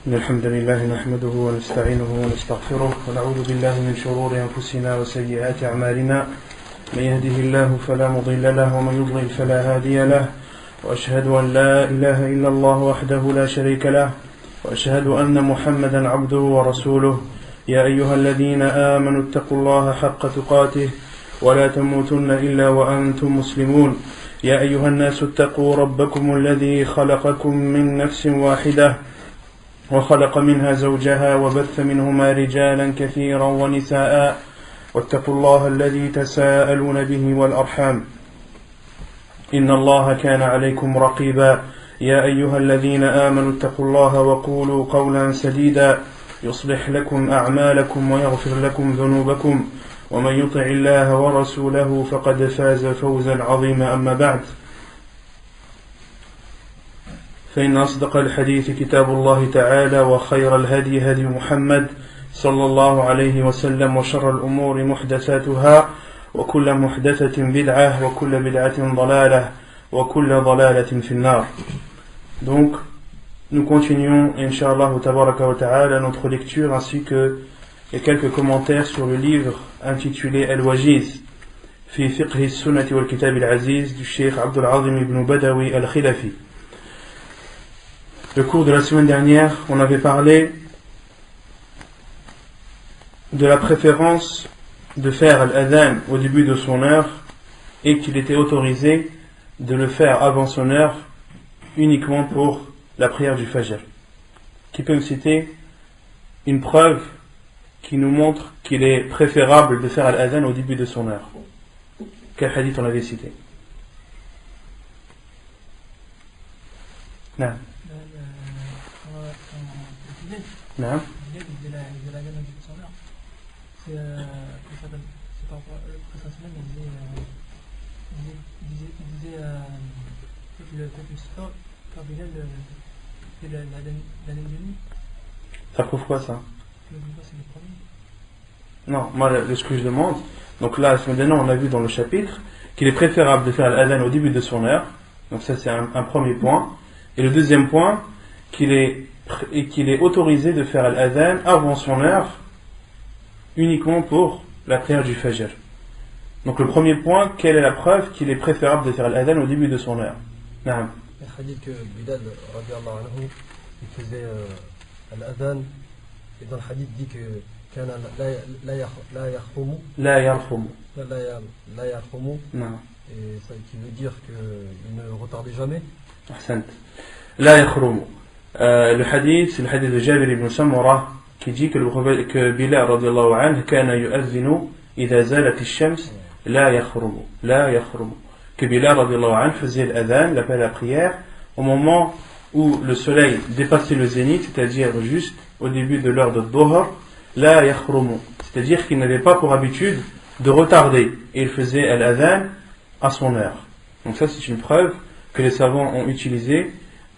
إن الحمد لله نحمده ونستعينه ونستغفره ونعوذ بالله من شرور أنفسنا وسيئات أعمالنا من يهده الله فلا مضل له ومن يضلل فلا هادي له وأشهد أن لا إله إلا الله وحده لا شريك له وأشهد أن محمدا عبده ورسوله يا أيها الذين آمنوا اتقوا الله حق تقاته ولا تموتن إلا وأنتم مسلمون يا أيها الناس اتقوا ربكم الذي خلقكم من نفس واحدة وخلق منها زوجها وبث منهما رجالا كثيرا ونساء واتقوا الله الذي تساءلون به والأرحام إن الله كان عليكم رقيبا يا أيها الذين آمنوا اتقوا الله وقولوا قولا سديدا يصلح لكم أعمالكم ويغفر لكم ذنوبكم ومن يطع الله ورسوله فقد فاز فوزا عظيما أما بعد فإن أصدق الحديث كتاب الله تعالى وخير الهدي هدي محمد صلى الله عليه وسلم وشر الأمور محدثاتها وكل محدثة بدعة وكل بدعة ضلالة وكل ضلالة في النار. Donc, nous continuons, Inch'Allah tabaraka wa ta'ala, notre lecture ainsi que les quelques commentaires sur le livre intitulé Al-Wajiz fi fiqh as-sunnah wal kitab al-aziz du Cheikh Abdul Azim ibn Badawi al-Khilafi. Le cours de la semaine dernière, on avait parlé de la préférence de faire l'adhan au début de son heure et qu'il était autorisé de le faire avant son heure uniquement pour la prière du Fajr. Qui peut me citer une preuve qui nous montre qu'il est préférable de faire l'adhan au début de son heure? Quel hadith on avait cité? Non. Non. C'est par rapport à le semaine, il disait le sport, quand Bilal fait la nuit. Ça prouve quoi ça? C'est le premier. Non, moi ce que je demande, donc là, maintenant on a vu dans le chapitre qu'il est préférable de faire l'adhan au début de son heure, donc ça c'est un premier point, et le deuxième point, qu'il est autorisé de faire l'adhan avant son heure, uniquement pour la prière du Fajr. Donc le premier point, quelle est la preuve qu'il est préférable de faire l'adhan au début de son heure? Naam. Il y a un hadith que Bilal radiallahu anhu, il faisait l'adhan, et dans le hadith dit que كان لا يخرم Non. et ça qui veut dire qu'il ne retardait jamais. Ahsant. La yakhrum. Le hadith, c'est le hadith de Jabir ibn Samura qui dit que Bilal radiallahu anhu kana yu'adhinu idha zalat ash-shams la yakhrum. Que Bilal radiallahu anhu faisait l'adhan, l'appel à la prière, au moment où le soleil dépassait le zénith, c'est-à-dire juste au début de l'heure de Dhuhr, la yakhrum, c'est-à-dire qu'il n'avait pas pour habitude de retarder, et il faisait l'adhan à son heure. Donc ça c'est une preuve que les savants ont utilisée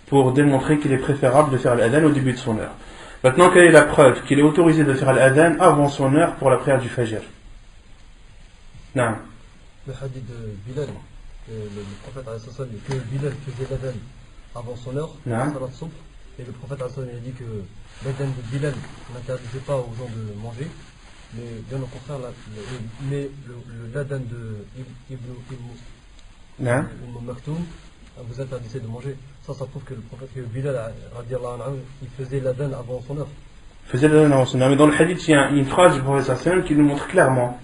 pour démontrer qu'il est préférable de faire l'adhan au début de son heure. Maintenant, quelle est la preuve qu'il est autorisé de faire l'adhan avant son heure pour la prière du Fajr? Non. Le hadith de Bilal, le prophète a dit que Bilal faisait l'adhan avant son heure, et le prophète a dit que l'adhan de Bilal n'interdisait pas aux gens de manger, mais bien au contraire, l'adhan de Ibn Maktoum vous interdisait de manger. Ça prouve que le prophète, que Bilal radiallahu anhu, il faisait l'adhan avant son heure. Faisait l'adhan avant son heure. Mais dans le hadith, il y a une phrase du prophète sallam qui nous montre clairement.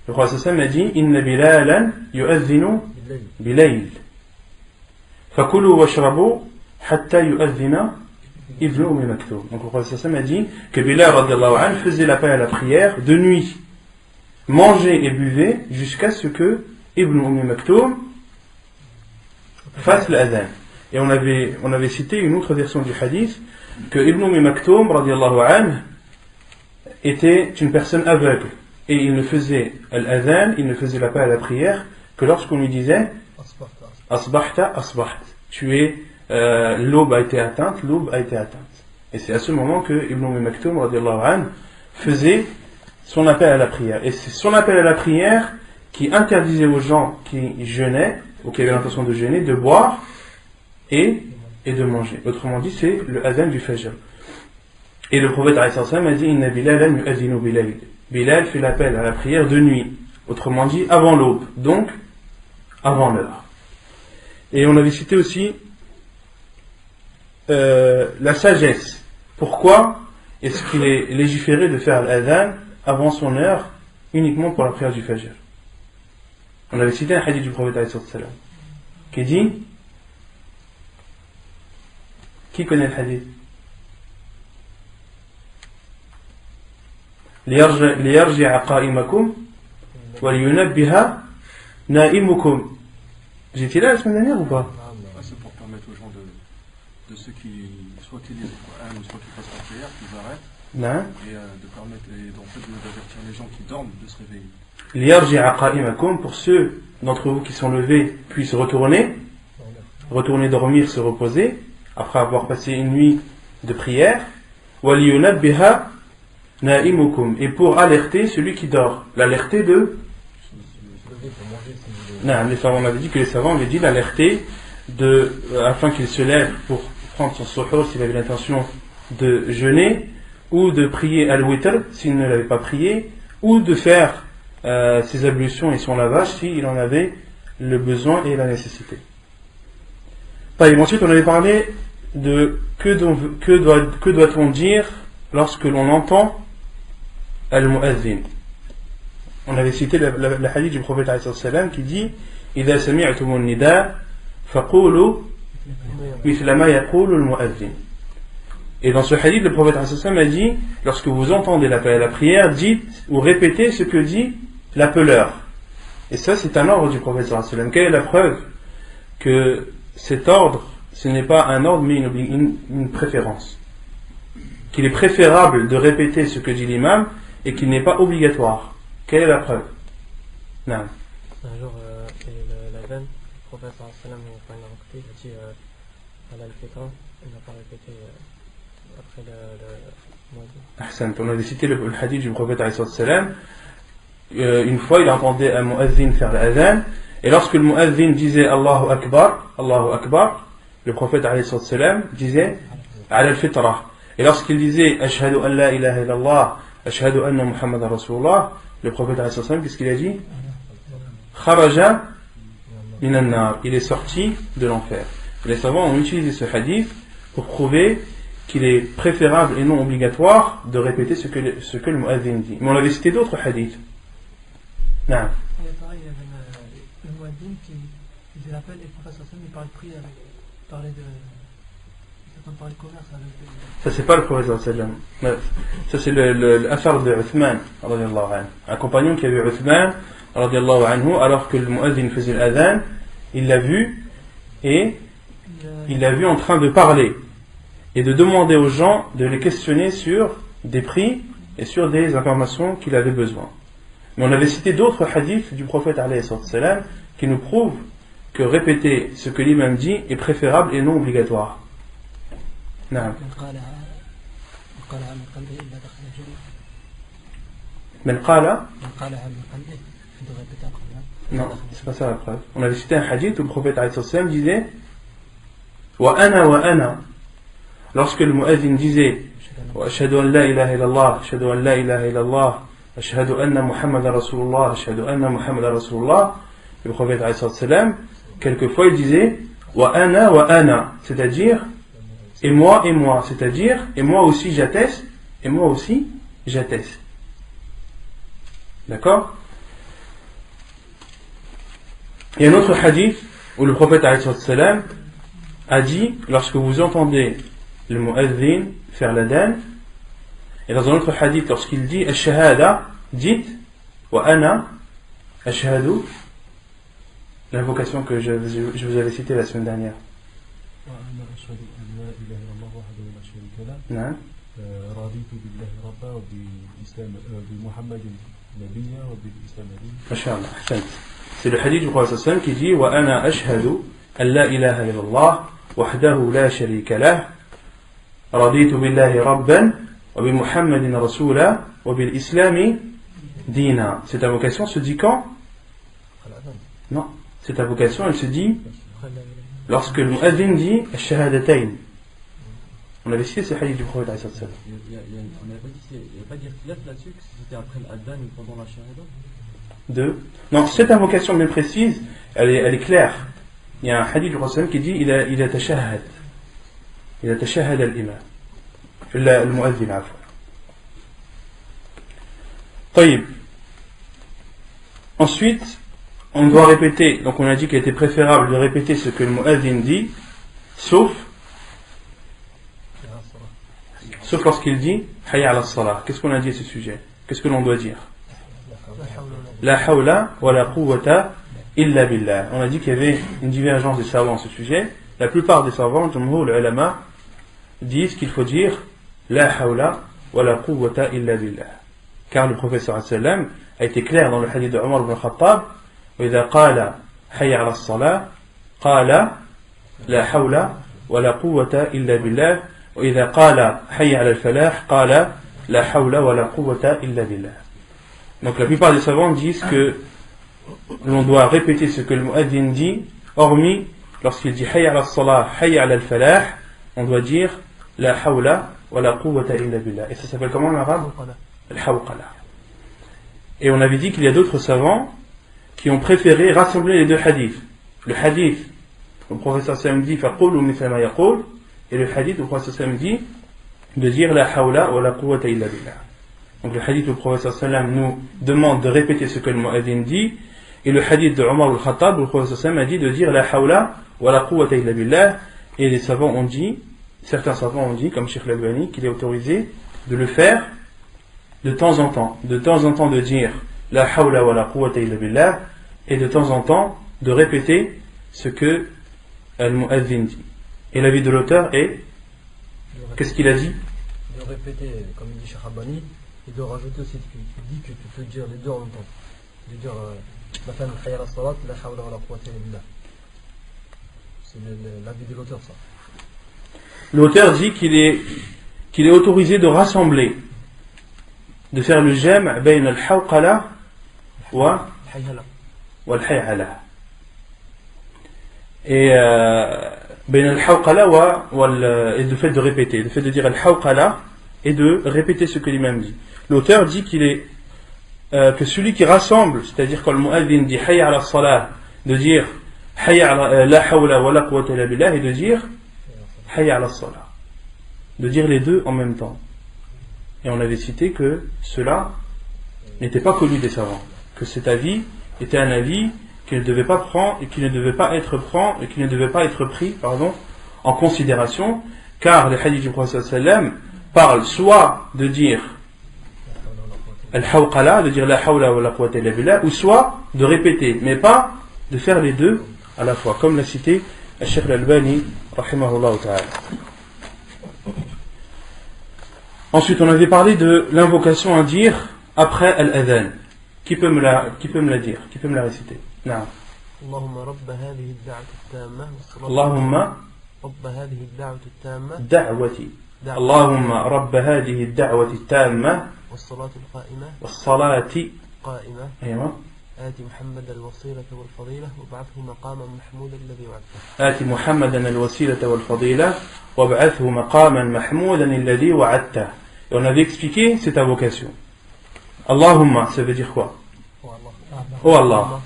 Le prophète sallam a dit Inna Bilalan yu'adhinu bilayl. Fakulu washrabu hatta yu'adhina Ibn Maktoum. Donc le prophète sallam a dit que Bilal radiallahu anhu faisait l'appel à la prière de nuit. Mangez et buvez jusqu'à ce que Ibn Maktoum fasse l'adhan. Et on avait cité une autre version du hadith que Ibn Maktoum radiallahu anhu était une personne aveugle et il ne faisait l'adhan, il ne faisait l'appel à la prière que lorsqu'on lui disait asbahta, tu es l'aube a été atteinte. Et c'est à ce moment que Ibn Maktoum radiallahu anhu faisait son appel à la prière. Et c'est son appel à la prière qui interdisait aux gens qui jeûnaient ou qui avaient l'intention de jeûner de boire et et de manger. Autrement dit, c'est le adhan du fajr. Et le prophète a dit Inna Bilalan yu'adhinu bilayl. Bilal fait l'appel à la prière de nuit. Autrement dit, avant l'aube. Donc, avant l'heure. Et on avait cité aussi la sagesse. Pourquoi est-ce qu'il est légiféré de faire l'adhan avant son heure uniquement pour la prière du fajr? On avait cité un hadith du prophète qui dit, qui connaît le hadith? ليرجع قائمكم ولينبه نائمكم. J'étais là la semaine dernière ou pas? C'est pour permettre aux gens de ceux qui soit qui lisent le Coran ou soit qui fassent la prière, qu'ils arrêtent. Non. Et de permettre d'avertir les gens qui dorment de se réveiller. ليرجع قائمكم, pour ceux d'entre vous qui sont levés puissent retourner dormir, se reposer après avoir passé une nuit de prière. وَلِيُنَبِّهَ نَائِمُكُمْ, et pour alerter celui qui dort, l'alerter de non, les savants, on avait dit que les savants avaient dit l'alerter afin qu'il se lève pour prendre son suhour s'il avait l'intention de jeûner, ou de prier al-witr s'il ne l'avait pas prié, ou de faire ses ablutions et son lavage s'il en avait le besoin et la nécessité. Ensuite on avait parlé de que doit-on dire lorsque l'on entend al-mu'adhin. On avait cité le hadith du prophète qui dit إذا سمعتم النداء فقولوا مثل ما يقول المؤذن. Et dans ce hadith, le prophète a dit, lorsque vous entendez l'appel à la prière, dites ou répétez ce que dit l'appeleur. Et ça, c'est un ordre du prophète. Quelle est la preuve que cet ordre, ce n'est pas un ordre, mais une préférence? Qu'il est préférable de répéter ce que dit l'imam et qu'il n'est pas obligatoire. Quelle est la preuve? Non. Un jour, l'adhan, le prophète quand il a rencontré, il a dit à l'al-fitra, il n'a pas répété après le Ahsan, on avait cité le hadith du prophète une fois il entendait un mu'adhin faire l'adhan, et lorsque le mu'adhin disait Allahu Akbar, le prophète disait ala al-fitra. Et lorsqu'il disait Ashhadu an la ilaha illallah, Ashhadu anna Muhammadan Rasulullah, le prophète qu'est-ce qu'il a dit? Kharaja minan nar, il est sorti de l'enfer. Les savants ont utilisé ce hadith pour prouver qu'il est préférable et non obligatoire de répéter ce que le mu'adhin dit. Mais on avait cité d'autres hadiths. Non. Il y a pareil, il y avait le mu'adhin qui faisait l'appel et le prophète il parlait de prière, il parlait de commerce avec. Ça c'est pas le prophète. Ça c'est l'affaire de Uthman, un compagnon qui a vu Uthman alors que le mu'adhin faisait l'adhan, il l'a vu et il l'a vu en train de parler et de demander aux gens de les questionner sur des prix et sur des informations qu'il avait besoin. Mais on avait cité d'autres hadiths du prophète qui nous prouvent que répéter ce que l'imam dit est préférable et non obligatoire. Non. Non, c'est pas ça la preuve. On avait cité un hadith où le prophète disait wa ana. Lorsque le mu'adhin disait Ashhadu an la ilaha illallah, Ashhadu an la ilaha illallah, Ashhadu anna Muhammadan Rasulullah, Ashhadu anna Muhammadan Rasulullah, le prophète quelquefois il disait wa ana, c'est-à-dire et moi, c'est-à-dire et moi aussi j'atteste, et moi aussi j'atteste. D'accord? Il y a un autre hadith où le prophète a dit, lorsque vous entendez le mu'adhin faire l'adhan, et dans un autre hadith, lorsqu'il dit ash-shahada, dites wa ana ashhadu, l'invocation que je vous avais citée la semaine dernière. Non. C'est le hadith du prophète qui dit wa ana ashhadu an la ilaha illallah wahdahu la sharika lah raditu billahi rabban wa bi Muhammadin rasula wa bil islami dina. Cette invocation se dit quand? Non, cette invocation elle se dit lorsque le mu'adhin dit Ash-Shahadatayn. On avait cité ce hadith du prophète alayhi salam. On n'avait pas dit khilaf là-dessus, que c'était après l'adhan ou pendant la shahada. Non, cette invocation bien précise, elle est claire. Il y a un hadith du prophète qui dit il a tashahhad. Il a tashahhad al-imam. Le mu'adhin afwa. طيب. Ensuite, on doit répéter, donc on a dit qu'il était préférable de répéter ce que le mu'adhin dit, sauf lorsqu'il dit Hayya ala salah. Qu'est-ce qu'on a dit à ce sujet? Qu'est-ce que l'on doit dire? La hawla wa la quwwata illa billah. On a dit qu'il y avait une divergence des savants à ce sujet. La plupart des savants, jumhur ulama, disent qu'il faut dire La hawla wa la quwwata illa billah. Car le prophète sallallahu alayhi wa sallam a été clair dans le hadith de Omar ibn Khattab وإذا قال حي على الصلاة قال لا حول ولا قوة إلا بالله وإذا قال حي على الفلاح قال لا حول ولا قوة إلا بالله. Donc la plupart des savants disent que l'on doit répéter ce que le mu'adhin dit, hormis lorsqu'il dit hayya ala salah, hayya ala al-falah, on doit dire la hawla wa la quwwata illa billah. Et ça s'appelle comment en arabe? Al-hawqala. Et on avait dit qu'il y a d'autres savants qui ont préféré rassembler les deux hadiths. Le hadith, le professeur Sam dit faqulu mithla ma yaqul, et le hadith où le professeur Sam dit de dire la hawla wa la quwwata illa billah. Donc le hadith où le professeur Sallam nous demande de répéter ce que le mu'adhin dit, et le hadith de Omar al-Khattab où le professeur Sallam a dit de dire la hawla wa la quwwata illa billah. Et les savants ont dit, certains savants ont dit, comme Cheikh Al-Albani, qu'il est autorisé de le faire de temps en temps de dire la hawla wa la quwwata illa billah, et de temps en temps de répéter ce que le mu'adhin dit. Et l'avis de l'auteur est, qu'est-ce qu'il a dit? De répéter, comme il dit Cheikh Al-Albani, et de rajouter aussi qu'il dit que tu peux dire les deux en même temps. De dire la fin de la salat, la hawla wa la quwwata illa billah. C'est l'avis de l'auteur, ça. L'auteur dit qu'il est autorisé de rassembler, de faire le jam' bayn al-hawqala wa al-hay'ala. Et bayn al-hawqala et le fait de répéter, le fait de dire al-hawqala et de répéter ce que l'imam dit. L'auteur dit qu'il est que celui qui rassemble, c'est-à-dire quand le mu'adhin dit hayya ala salah, de dire hayya ala la hawla wa la quwwata illa billah, et de dire hayya ala salah, de dire les deux en même temps. Et on avait cité que cela n'était pas connu des savants, que cet avis était un avis qui ne devait pas prendre et qui ne devait pas être pris en considération, car les hadiths du prophète sallam parlent soit de dire al-hawqala, de dire la hawla wa la quwwata illa billah, ou soit de répéter, mais pas de faire les deux à la fois, comme l'a cité Cheikh Al-Albani rahimahullah ta'ala. Ensuite, on avait parlé de l'invocation à dire après al-adhan. Qui peut me la dire? Qui peut me la réciter? Non. Allahumma rabba hadhihi ad-da'wati at-tamma. Allahumma rabba hadhihi ad-da'wati at-tamma. Da'wati. Allahumma rabba hadhihi ad-da'wati at-tamma. Was-salati al-qa'imah. Was-salati qa'imah. Aywa. آتي محمد الوسيلة والفضيلة وابعثه مقاما محمودا الذي وعدته. آتي محمدا الوسيلة والفضيلة وابعثه مقاما محمودا الذي وعدته. Et on avait expliqué cette invocation. Allahumma, ça veut dire quoi? Oh Allah.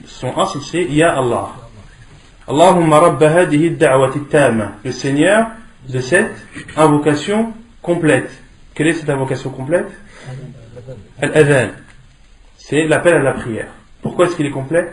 Son asl c'est Ya Allah. Allahumma rabba hadihi ad-da'wati at-tamma. Le Seigneur de cette invocation complète. Quelle est cette invocation complète? Al-adhan. C'est l'appel à la prière. Pourquoi est-ce qu'il est complet?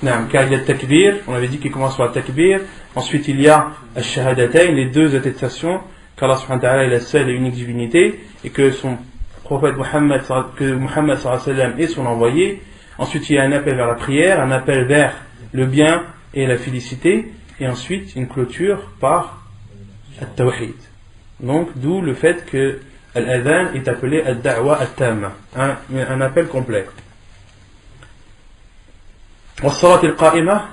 Non, car il y a le takbir, on avait dit qu'il commence par le takbir. Ensuite il y a al-shahadatayn, les deux attestations qu'Allah subhanahu wa ta'ala est la seule et unique divinité, et que son prophète Muhammad sallallahu alayhi wa sallam est son envoyé. Ensuite il y a un appel vers la prière, un appel vers le bien et la félicité, et ensuite une clôture par al-tawhid. Donc d'où le fait que Al-adhan est appelé Ad-da'wa at-tamma, un appel complet. Was-salat al-qa'imah,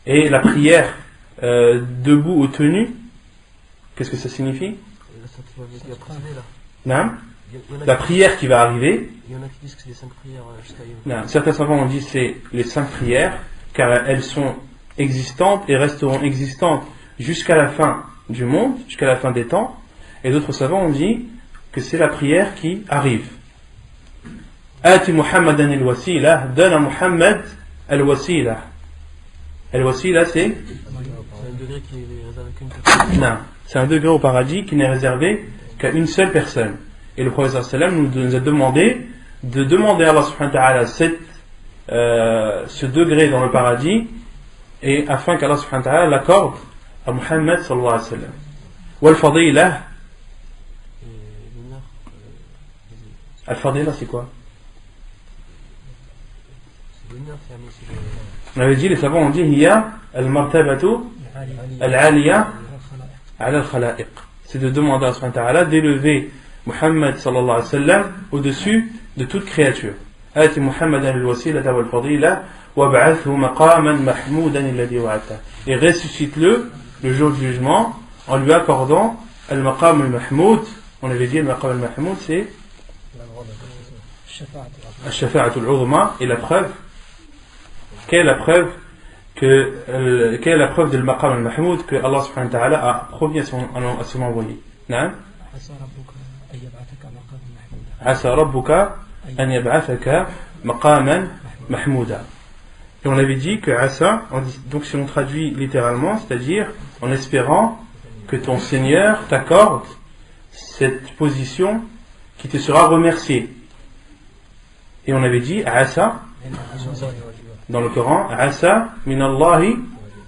et la prière debout ou tenue, qu'est-ce que ça signifie? Non? la prière qui va arriver. Il y en a qui disent que c'est les 5 prières jusqu'à Yom. Non, certains savants ont dit que c'est les 5 prières, car elles sont existantes et resteront existantes jusqu'à la fin du monde, jusqu'à la fin des temps. Et d'autres savants ont dit que c'est la prière qui arrive. Ati Muhammadan al-wasila, donne à Muhammad al-wasila. Al-wasila, c'est un degré qui est réservé qu'une personne. Non, c'est un degré au paradis qui n'est réservé qu'à une seule personne. Et le prophète sallam nous a demandé de demander à Allah subhanahu wa ta'ala ce degré dans le paradis, et afin qu'Allah subhanahu wa ta'ala l'accorde à Muhammad sallallahu alayhi wa sallam. Wal fadila. Al fadila, c'est quoi? On avait dit, les savants ont dit, hiya al-martabatu al-aliya ala al-khala'iq. C'est de demander à Allah subhanahu wa ta'ala d'élever Muhammad sallallahu alayhi wa sallam au-dessus de toute créature. Ati Muhammadan al-wasilata wal-fadila wab'athu maqaman mahmoudan alladhi wa'ata. Et ressuscite-le le jour du jugement en lui accordant al-maqam al-mahmoud. On avait dit al-maqam al-mahmoud, c'est al-shafa'atu al-'uzma. Et la preuve, quelle est la preuve de al-maqam al-mahmoud que Allah subhanahu wa ta'ala a promis à son envoyé? Non? Asa rabbuka an yab'athaka maqaman mahmouda. Et on avait dit que Asa, donc si on traduit littéralement, c'est-à-dire en espérant que ton Seigneur t'accorde cette position qui te sera remerciée. Et on avait dit Asa, dans le Coran, Asa minallahi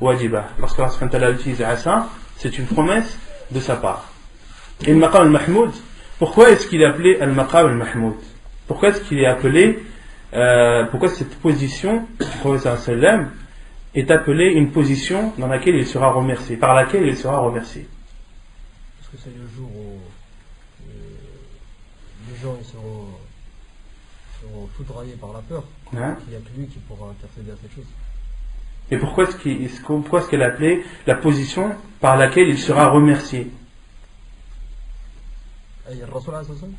wajibah. Lorsque Allah subhanahu wa ta'ala utilise Asa, c'est une promesse de sa part. Et le maqam al-mahmoud, pourquoi est-ce qu'il est appelé al-maqam al-mahmoud? Pourquoi est-ce qu'il est appelé, pourquoi cette position du prophète sallam est appelée une position dans laquelle il sera remercié, par laquelle il sera remercié? Parce que c'est le jour où les gens ils seront foudroyés par la peur. Hein? Il n'y a que lui qui pourra intercéder à cette chose. Et pourquoi est-ce qu'elle est appelée la position par laquelle il sera remercié?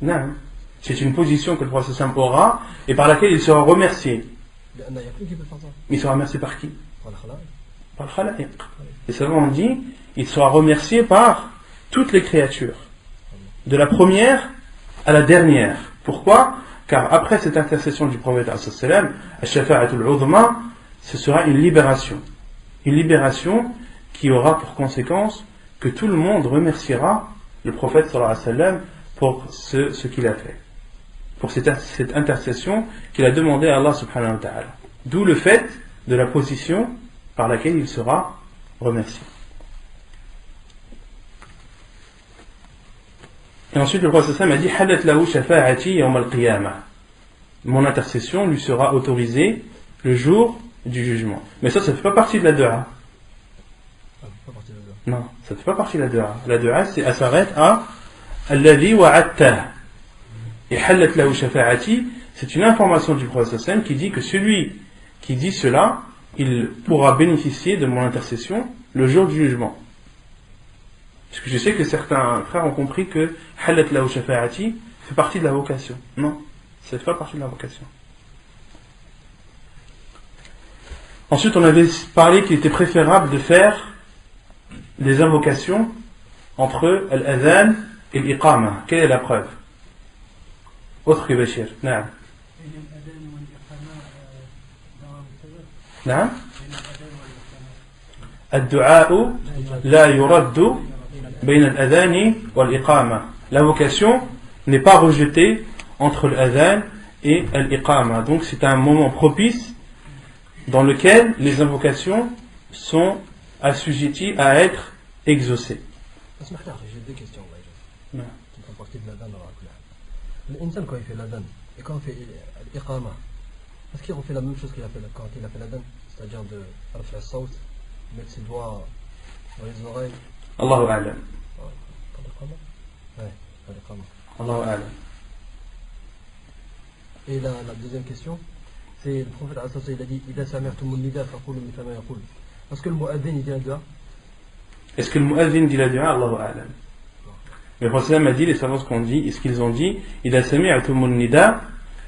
Non. C'est une position que le prophète sallam aura et par laquelle il sera remercié. Mais il sera remercié par qui? Par le khala'iq. Les savants ont dit il sera remercié par toutes les créatures, de la première à la dernière. Pourquoi? Car après cette intercession du prophète sallam, al-shafa'atul 'uzma, ce sera une libération. Une libération qui aura pour conséquence que tout le monde remerciera le prophète sallallahu alayhi wa sallam pour ce qu'il a fait, pour cette intercession qu'il a demandé à Allah subhanahu wa ta'ala. D'où le fait de la position par laquelle il sera remercié. Et ensuite le prophète sallallahu alayhi wa sallam a dit halat lahu shafa'ati yawm al-qiyamah. Mon intercession lui sera autorisée le jour du jugement. Mais ça ne fait pas partie de la dua. Non, ça ne fait pas partie de la dua. La dua, elle s'arrête à alladhi wa'atta. Et halat lahu shafa'ati, c'est une information du prophète sallam qui dit que celui qui dit cela, il pourra bénéficier de mon intercession le jour du jugement. Parce que je sais que certains frères ont compris que halat lahu shafa'ati fait partie de la vocation. Non, ça ne fait pas partie de la vocation. Ensuite, on avait parlé qu'il était préférable de faire des invocations entre al-adhan et l'iqama. Quelle est la preuve? Autre que Bachir. Naam. Naam. Ad-du'a la yuraddu bayna al-adhan wa l'iqama. L'invocation n'est pas rejetée entre l'adhan et l'iqama. Donc c'est un moment propice dans lequel les invocations sont assujetties à être exaucées. J'ai deux questions qui font partie de l'adhan. L'insan quand il fait l'adhan et quand il fait l'iqama, est-ce qu'il refait la même chose qu'il a fait quand il a fait l'adhan, c'est-à-dire de raf'a al-sawt, mettre ses doigts dans les oreilles? Allahu a'lam. Pour l'iqama? Ouais, pour l'iqama. Allahu a'lam. Et la deuxième question, c'est le prophète il a dit إذا سمعتم النداء فقولوا مثل ما يقول. Est-ce que le mu'adhin il dit la dua? Est-ce que le mu'adhin dit la dua? Allahu a'lam. Mais le prophète a dit, les savants ce qu'ils ont dit, إِذَا سَمِعْتُمُ النِّدَاءَ,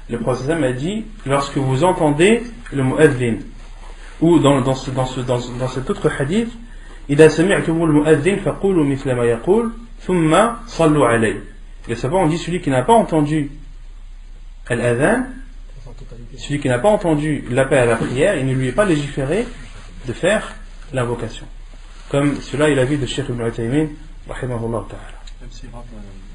le prophète a dit, lorsque vous entendez le mu'adhin, ou dans cet autre hadith, إِذَا سَمِعْتُمُ الْمُؤَذِّنَ فَقُولُوا مِثْلَ مَا يَقُولُ ثُمَّ صَلُّوا عَلَيْهِ. Les savants ont dit, celui qui n'a pas entendu al-adhan, celui qui n'a pas entendu l'appel à la prière, il ne lui est pas légiféré de faire l'invocation. Comme cela il a vu de Cheikh Ibn Uthaymin, rahimahullah ta'ala. Même s'il rate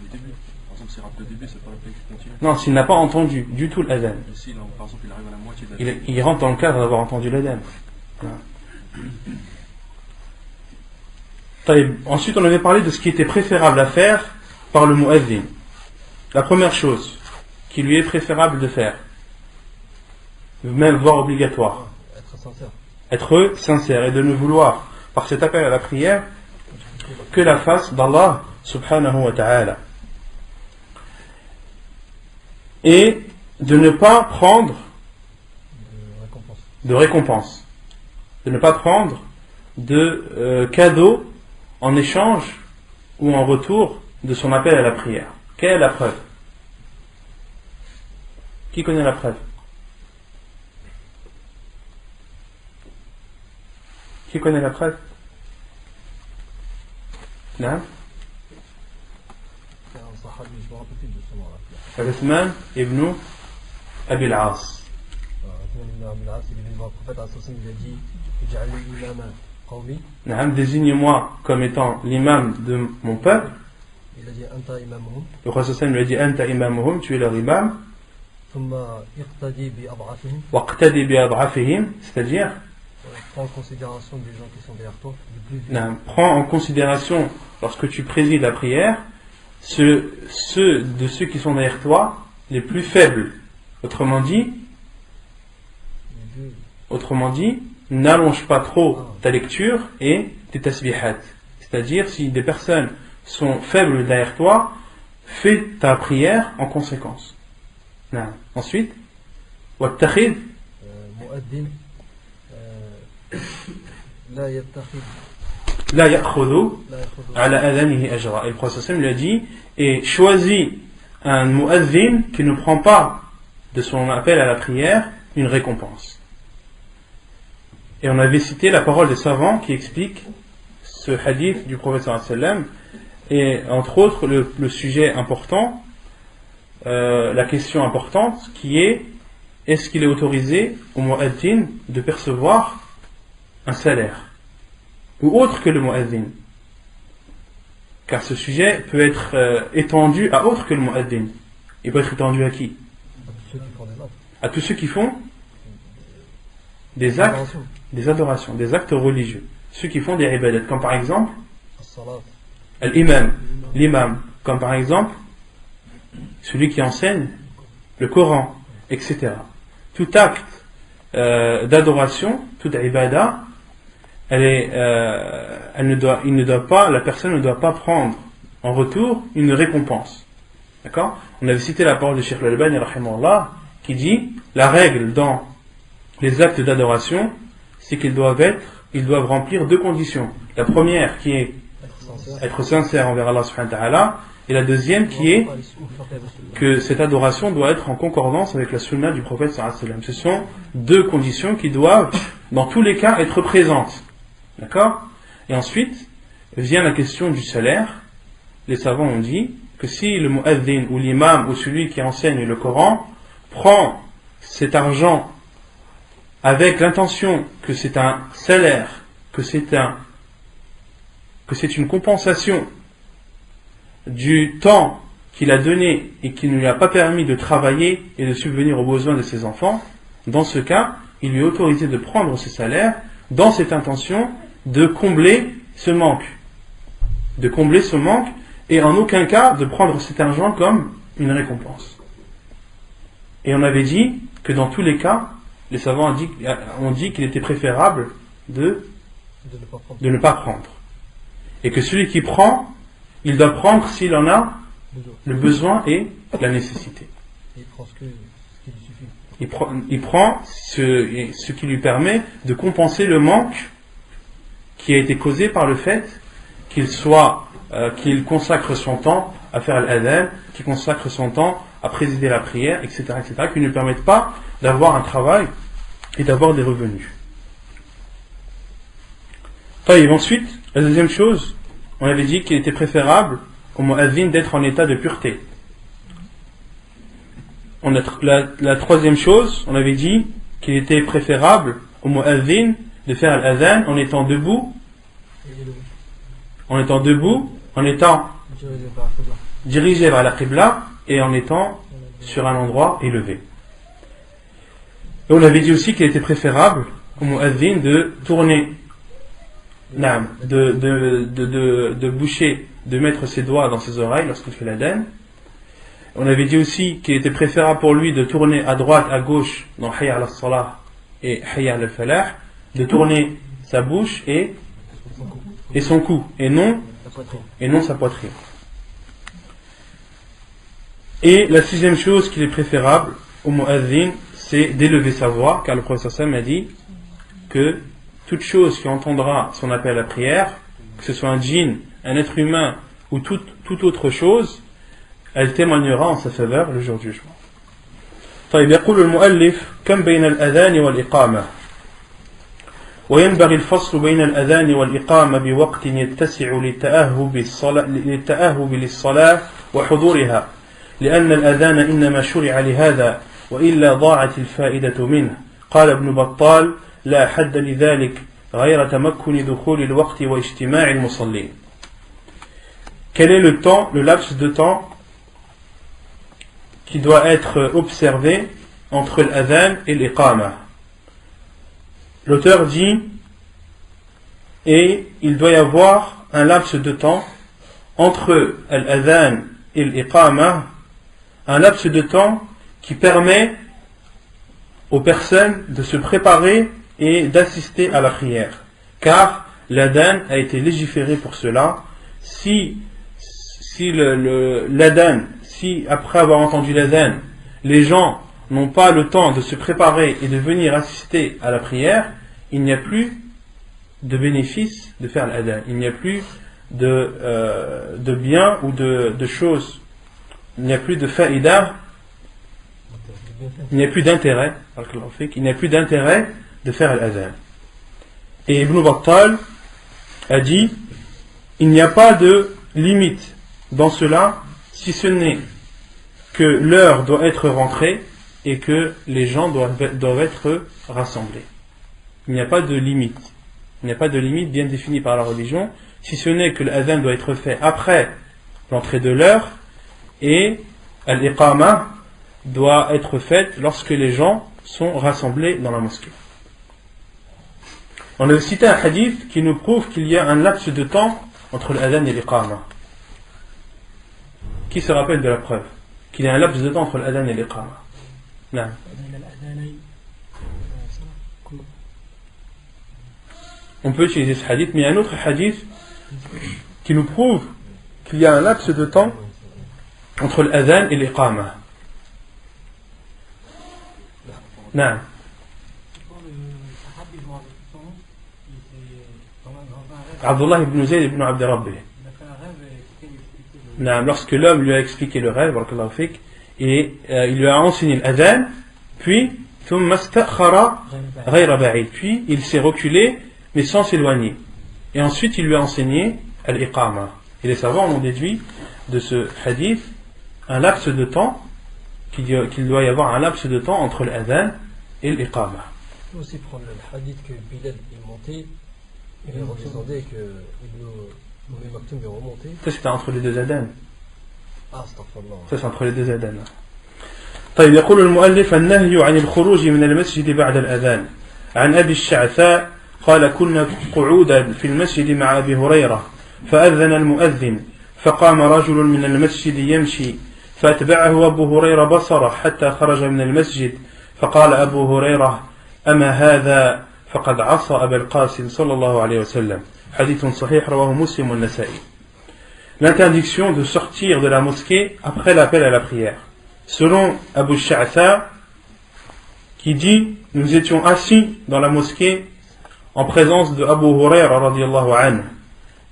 le début. Par exemple, s'il rate le début, c'est pas la peine qu'il continue. Non, s'il n'a pas entendu du tout l'adhan. Si, par exemple, il arrive à la moitié de l'adhan. Il rentre dans le cadre d'avoir entendu l'adhan. Ensuite, on avait parlé de ce qui était préférable à faire par le mu'adhin. La première chose qui lui est préférable de faire, même voire obligatoire, être sincère et de ne vouloir, par cet appel à la prière, que la face d'Allah subhanahu wa ta'ala. Et de ne pas prendre de récompense. De ne pas prendre de cadeau en échange ou en retour de son appel à la prière. Quelle est la preuve? Qui connaît la preuve? Qui connaît la preuve? Non? Uthman ibn Abi al-As. Désigne-moi comme étant l'imam de mon peuple. Le prophète lui a dit Anta imamuhum, tu es leur imam. Waqtadi bi ad'afihim, c'est-à-dire prends en considération des gens qui sont derrière toi. Prends en considération, lorsque tu présides la prière, ceux qui sont derrière toi, les plus faibles. Autrement dit, n'allonge pas trop ta lecture et tes tasbihat. C'est-à-dire, si des personnes sont faibles derrière toi, fais ta prière en conséquence. Ensuite, wattakhid la ya'khudhu ala adhanihi ajra. Et le prophète lui a dit, et choisis un mu'adhin qui ne prend pas de son appel à la prière une récompense. Et on avait cité la parole des savants qui expliquent ce hadith du prophète sallallahu alayhi wa sallam, et entre autres le sujet important, la question importante qui est: est-ce qu'il est autorisé au mu'adhin de percevoir un salaire ou autre que le mu'adhin? Car ce sujet peut être étendu à autre que le mu'adhin. Il peut être étendu à qui? À tous ceux qui font des actes, des adorations, des actes religieux. Ceux qui font des ibadat, comme par exemple l'imam, comme par exemple celui qui enseigne le Coran, etc. Tout acte d'adoration, toute ibada, la personne ne doit pas prendre en retour une récompense. D'accord? On avait cité la parole de Cheikh Al-Albani rahimahullah, qui dit: la règle dans les actes d'adoration, c'est qu'ils doivent remplir deux conditions. La première qui est être sincère envers Allah subhanahu wa ta'ala, et la deuxième qui est que cette adoration doit être en concordance avec la sunna du prophète sallallahu alayhi wa sallam. Ce sont deux conditions qui doivent dans tous les cas être présentes. D'accord? Et ensuite vient la question du salaire. Les savants ont dit que si le mu'adhin ou l'imam ou celui qui enseigne le Coran prend cet argent avec l'intention que c'est un salaire, que c'est une compensation du temps qu'il a donné et qui ne lui a pas permis de travailler et de subvenir aux besoins de ses enfants, dans ce cas, il lui est autorisé de prendre ce salaire dans cette intention de combler ce manque. Et en aucun cas de prendre cet argent comme une récompense. Et on avait dit que dans tous les cas, les savants ont dit qu'il était préférable de ne pas prendre. Et que celui qui prend, il doit prendre s'il en a le besoin et la nécessité. Il prend ce qui lui permet de compenser le manque qui a été causé par le fait qu'il soit qu'il consacre son temps à faire l'adhan, qu'il consacre son temps à présider la prière, etc., qui ne permettent pas d'avoir un travail et d'avoir des revenus. Et ensuite, la deuxième chose, on avait dit qu'il était préférable au mu'adhin d'être en état de pureté. La troisième chose, on avait dit qu'il était préférable au mu'adhin de faire l'adhan en étant debout, en étant dirigé vers la qibla et en étant sur un endroit élevé. Et on avait dit aussi qu'il était préférable au mu'adhin de tourner, de boucher, de mettre ses doigts dans ses oreilles lorsqu'il fait l'adhan. On avait dit aussi qu'il était préférable pour lui de tourner à droite, à gauche dans Hayya al-Salah et Hayya al-Falah, de tourner sa bouche et son cou, et non sa poitrine. Et la sixième chose qu'il est préférable au mu'adhin, c'est d'élever sa voix, car le prophète sallallahu alayhi wa sallam a dit que toute chose qui entendra son appel à la prière, que ce soit un djinn, un être humain ou toute autre chose, elle témoignera en sa faveur le jour du jugement. طيب يقول المؤلف كم بين الأذان والإقامة وينبغي الفصل بين الأذان والإقامة بوقت يتسع للتأهب للصلاة وحضورها لأن الأذان إنما شرع لهذا وإلا ضاعت الفائدة منه. قال ابن بطال لا حد لذلك غير تمكن دخول الوقت واجتماع المصلين. Quel est le temps, le laps de temps qui doit être observé entre l'adhan et l'iqama? L'auteur dit, et il doit y avoir un laps de temps entre l'adhan et l'iqama, un laps de temps qui permet aux personnes de se préparer et d'assister à la prière, car l'adhan a été légiféré pour cela. Si après avoir entendu l'adhan, les gens n'ont pas le temps de se préparer et de venir assister à la prière, il n'y a plus de bénéfice de faire l'adhan, il n'y a plus de bien ou de choses, il n'y a plus de faïda, il n'y a plus d'intérêt de faire l'adhan. Et Ibn Battal a dit, il n'y a pas de limite dans cela, si ce n'est que l'heure doit être rentrée et que les gens doivent être rassemblés. Il n'y a pas de limite. Il n'y a pas de limite bien définie par la religion, si ce n'est que l'adhan doit être fait après l'entrée de l'heure et l'iqama doit être faite lorsque les gens sont rassemblés dans la mosquée. On a cité un hadith qui nous prouve qu'il y a un laps de temps entre l'adhan et l'iqama. Qui se rappelle de la preuve qu'il y a un laps de temps entre l'adhan et l'iqama? Non. On peut utiliser ce hadith, mais il y a un autre hadith qui nous prouve qu'il y a un laps de temps entre l'adhan et l'iqama. Non. Abdullah ibn Zayd ibn Abd Rabbi. Lorsque l'homme lui a expliqué le rêve, et il lui a enseigné l'adhan, puis il s'est reculé mais sans s'éloigner, et ensuite il lui a enseigné l'iqama. Et les savants ont déduit de ce hadith un laps de temps, qu'il doit y avoir un laps de temps entre l'adhan et l'iqama. On peut aussi prendre le hadith que Bilal est monté, il est redescendu et que Ibn Maktoum est remonté. Ça c'était entre les deux adhan. Astaghfirullah. Ça c'est entre les deux adhan. طيب يقول المؤلف النهي عن الخروج من المسجد بعد الأذان. عن أبي الشعثاء قال كنا قعودا في المسجد مع أبي هريرة فأذن المؤذن فقام رجل من المسجد يمشي فأتبعه أبو هريرة بصره حتى خرج من المسجد فقال أبو هريرة أما هذا فقد عصى أبا القاسم صلى الله عليه وسلم. حديث صحيح رواه مسلم والنسائي. L'interdiction de sortir de la mosquée après l'appel à la prière. Selon Abu Sha'tha, qui dit, nous étions assis dans la mosquée en présence de Abu Hurayra radiyallahu anhu,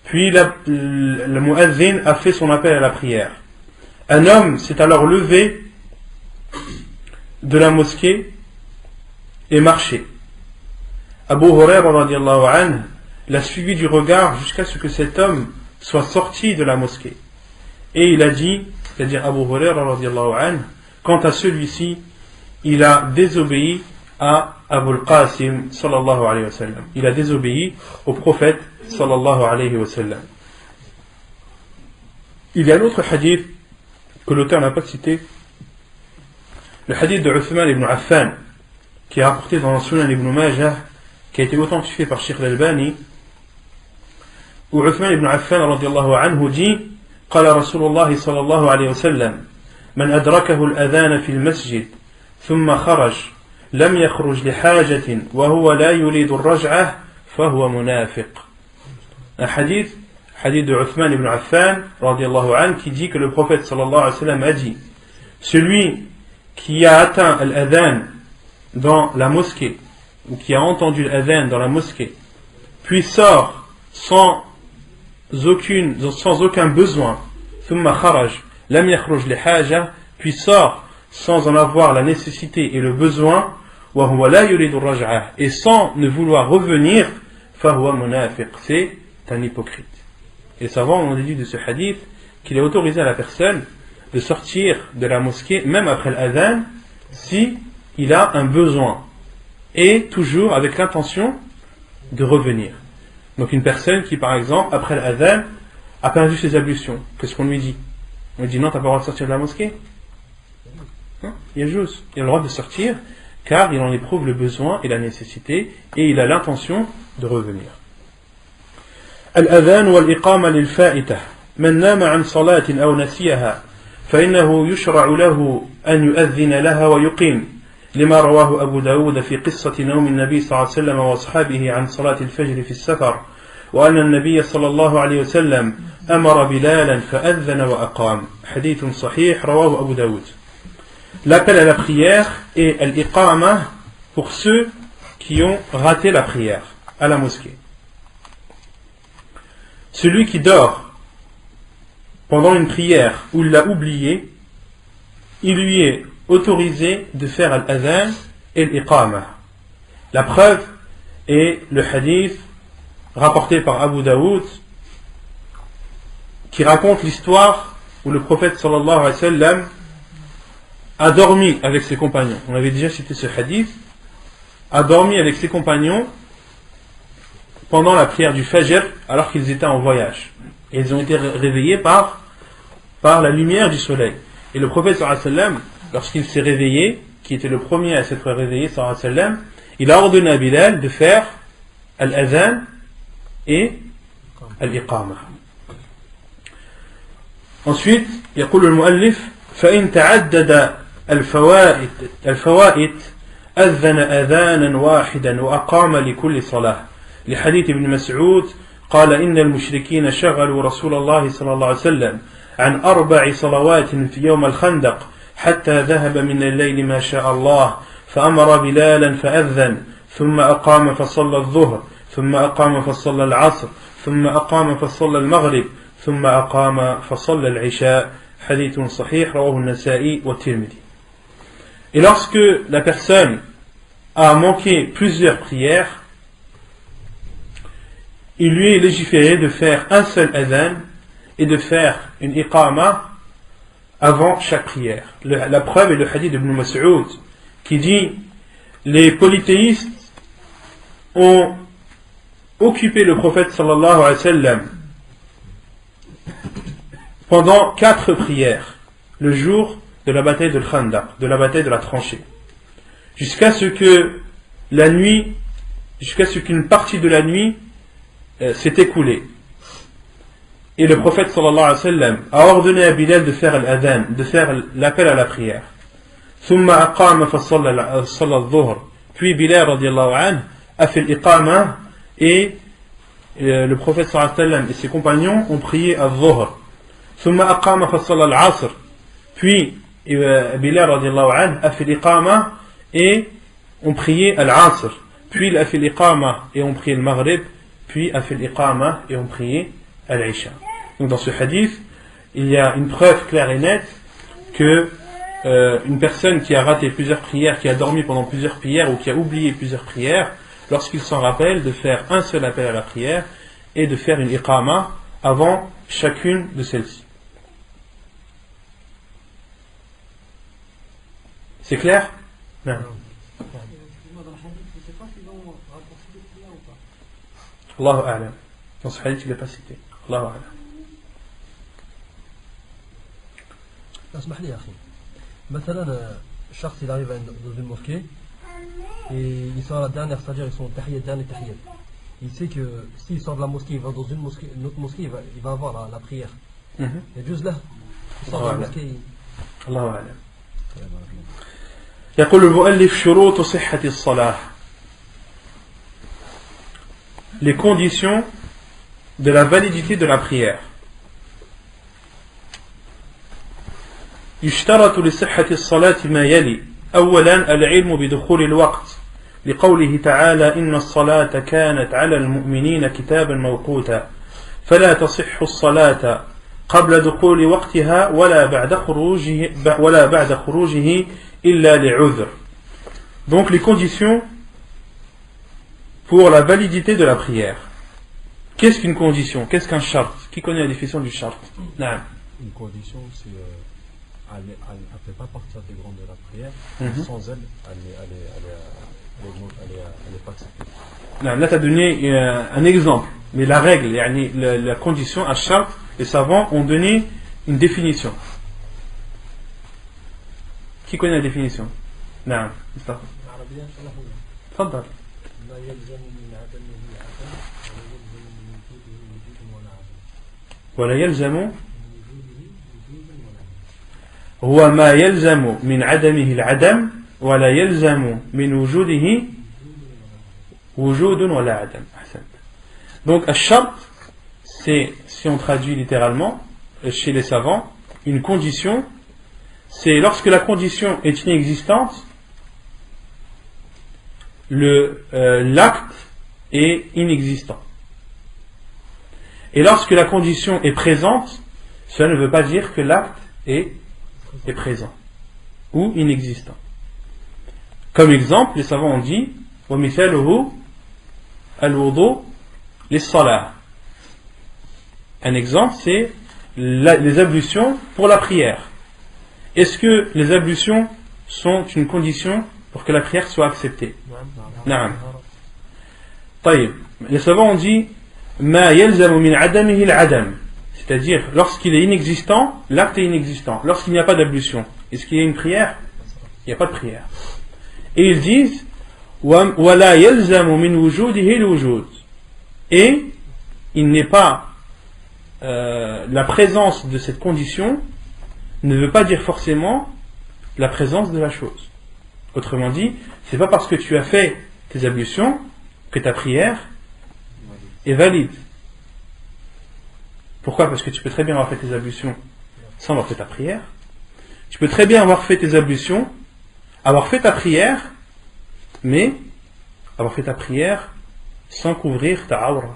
puis le muazzin a fait son appel à la prière. Un homme s'est alors levé de la mosquée et marché. Abu Huraira radiallahu anhu l'a suivi du regard jusqu'à ce que cet homme soit sorti de la mosquée. Et il a dit, c'est-à-dire Abu Huraira radiallahu anhu, quant à celui-ci, il a désobéi à Abu al-Qasim sallallahu alayhi wa sallam. Il a désobéi au prophète sallallahu alayhi wa sallam. Il y a un autre hadith que l'auteur n'a pas cité, le hadith de Uthman ibn Affan, qui est rapporté dans le Sunan ibn Majah, qui a été authentifié par Sheikh al-Albani, où Uthman ibn Affan radiallahu anhu dit: قال رسول الله صلى الله عليه وسلم من أدركه الأذان في المسجد ثم خرج لم يخرج لحاجة وهو لا يريد الرجعة فهو منافق. Un hadith de Uthman ibn Affan radiallahu anhu, qui dit que le prophète sallallahu alayhi wa sallam a dit: celui qui a atteint l'adhan dans la mosquée, ou qui a entendu l'adhan dans la mosquée, puis sort sans aucun besoin, ثم خرج لم يخرج لحاجة, puis sort sans en avoir la nécessité et le besoin, وهو لا يريد الرجعة, et sans ne vouloir revenir, فهو منافق, c'est un hypocrite. Et les savants ont dit de ce hadith qu'il est autorisé à la personne de sortir de la mosquée même après l'adhan si il a un besoin, et toujours avec l'intention de revenir. Donc une personne qui, par exemple, après l'adhan, a perdu ses ablutions, qu'est-ce qu'on lui dit? On lui dit: non, t'as pas le droit de sortir de la mosquée. Il a le droit de sortir, car il en éprouve le besoin et la nécessité, et il a l'intention de revenir. Al-adhan wal-iqama lil-fa'itah. Man nama an salatin aw nasiyaha, فإنه يشرع له أن يؤذن لها ويقيم، لما رواه أبو داود في قصة نوم النبي صلى الله عليه وسلم وأصحابه عن صلاة الفجر في السفر، وأن النبي صلى الله عليه وسلم أمر بلالا فأذن وأقام. حديث صحيح رواه أبو داود. L'appel à la prière et l'iqama pour ceux qui ont raté la prière à la mosquée. Celui qui dort pendant une prière où il l'a oublié, il lui est autorisé de faire l'adhan et l'iqama. La preuve est le hadith rapporté par Abu Daoud, qui raconte l'histoire où le prophète sallallahu alayhi wa sallam a dormi avec ses compagnons. On avait déjà cité ce hadith. A dormi avec ses compagnons pendant la prière du Fajr, alors qu'ils étaient en voyage. Et ils ont été réveillés par la lumière du soleil. Et le prophète sallallahu alayhi wa sallam, lorsqu'il s'est réveillé, qui était le premier à s'être réveillé sallallahu alayhi wa sallam, il a ordonné à Bilal de faire l'adhan et l'iqama. Ensuite, يقول المؤلف: فإن تعدد الفوائد أذن أذانا واحدا وأقام لكل صلاة، لحديث ابن مسعود قال: إن المشركين شغلوا رسول الله صلى الله عليه وسلم عن 4 صلوات في يوم الخندق حتى ذهب من الليل ما شاء الله، فأمر بلالا فأذن، ثم أقام فصلى الظهر، ثم أقام فصلى العصر، ثم أقام فصلى المغرب، ثم أقام فصلى العشاء. حديث صحيح رواه النسائي والترمذي. Et lorsque la personne a manqué plusieurs prières, il lui est légiféré de faire un seul adhan et de faire une iqama avant chaque prière. La preuve est le hadith d'Ibn Mas'ud qui dit: les polythéistes ont occupé le prophète sallallahu alayhi wa sallam pendant 4 prières le jour de la bataille de Khandaq, de la bataille de la tranchée, jusqu'à ce qu'une partie de la nuit s'est écoulée. Et le prophète sallallahu alayhi wa sallam a ordonné à Bilal de faire l'adhan, de faire l'appel à la prière. ثم أقام فصلى الظهر. Puis Bilal radiallahu anhu a fait l'iqama et le prophète sallallahu alayhi wa sallam et ses compagnons ont prié al-dhuhr. ثم أقام فصلى العصر. Puis Bilal radiallahu anhu a fait l'iqama et ont prié al-asr. Puis il a fait l'iqama et ont prié le maghrib. Puis a fait l'iqama et ont prié al-Isha. Donc dans ce hadith, il y a une preuve claire et nette que une personne qui a raté plusieurs prières, qui a dormi pendant plusieurs prières ou qui a oublié plusieurs prières, lorsqu'il s'en rappelle, de faire un seul appel à la prière et de faire une iqama avant chacune de celles-ci. C'est clair? Non. Allahu a'lam. Dans ce hadith, il n'est pas cité. Allahu a'lam. اسمح لي يا أخي مثلا الشخص il arrive dans une mosquée et il sort à la dernière, c'est-à-dire ils sont tahiyat, dernier tahiyat. Il sait que s'il sort de la mosquée, il va dans une autre mosquée, il va avoir la prière. يجوز له يصلي في المسكين. الله أعلم. يقول المؤلف شروط صحة الصلاة. Les conditions de la validité de la prière. يشترط لصحة الصلاة ما يلي. أولا العلم بدخول الوقت لقوله تعالى إن الصلاة كانت على المؤمنين كتابا موقوتا فلا تصح الصلاة قبل دخول وقتها ولا بعد خروجه إلا لعذر. Donc les conditions pour la validité de la prière. Qu'est-ce qu'une condition? Qu'est-ce qu'un shart? Qui connaît la définition du shart? Non. Une condition, c'est elle ne fait pas partie intégrante de la prière. Sans elle, elle n'est pas acceptée. Non, là, tu as donné un exemple. Mais la règle, la condition, à shart, les savants ont donné une définition. Qui connaît la définition? Non. تفضل. ولا يلزم هو ما يلزم من عدمه العدم ولا يلزم من وجوده وجود ولا عدم. Donc الشرط, c'est, si on traduit littéralement chez les savants, une condition, c'est lorsque la condition est inexistante, l'acte est inexistant. Et lorsque la condition est présente, cela ne veut pas dire que l'acte est présent ou inexistant. Comme exemple, les savants ont dit وَمِثَالُهُ الْوُضُوء لِلصَّلَاةِ. Un exemple, c'est les ablutions pour la prière. Est-ce que les ablutions sont une condition pour que la prière soit acceptée? Non. Les savants ont dit ما يلزم من عدمه العدم, c'est-à-dire lorsqu'il est inexistant, l'acte est inexistant. Lorsqu'il n'y a pas d'ablution, est-ce qu'il y a une prière? Il n'y a pas de prière. Et ils disent ولا يلزم من وجوده الوجود, et il n'est pas la présence de cette condition ne veut pas dire forcément la présence de la chose. Autrement dit, c'est pas parce que tu as fait tes ablutions que ta prière est valide. Pourquoi? Parce que tu peux très bien avoir fait tes ablutions sans avoir fait ta prière. Tu peux très bien avoir fait tes ablutions, avoir fait ta prière, mais avoir fait ta prière sans couvrir ta aura.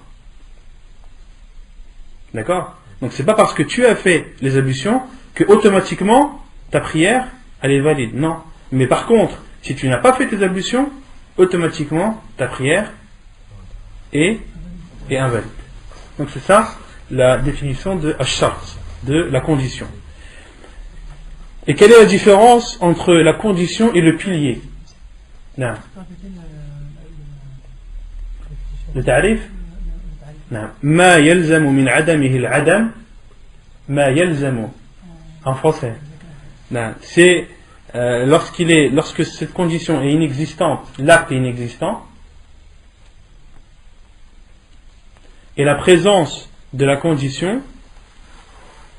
D'accord? Donc c'est pas parce que tu as fait les ablutions que automatiquement ta prière elle est valide. Non. Mais par contre, si tu n'as pas fait tes ablutions, automatiquement ta prière est invalide. Donc c'est ça la définition de ash-shart, de la condition. Et quelle est la différence entre la condition et le pilier? Non. Le tarif? Non. Ma yalzamu min adamihi al-adam, ma yalzamu. En français. Non. C'est lorsque cette condition est inexistante, l'acte est inexistant, et la présence de la condition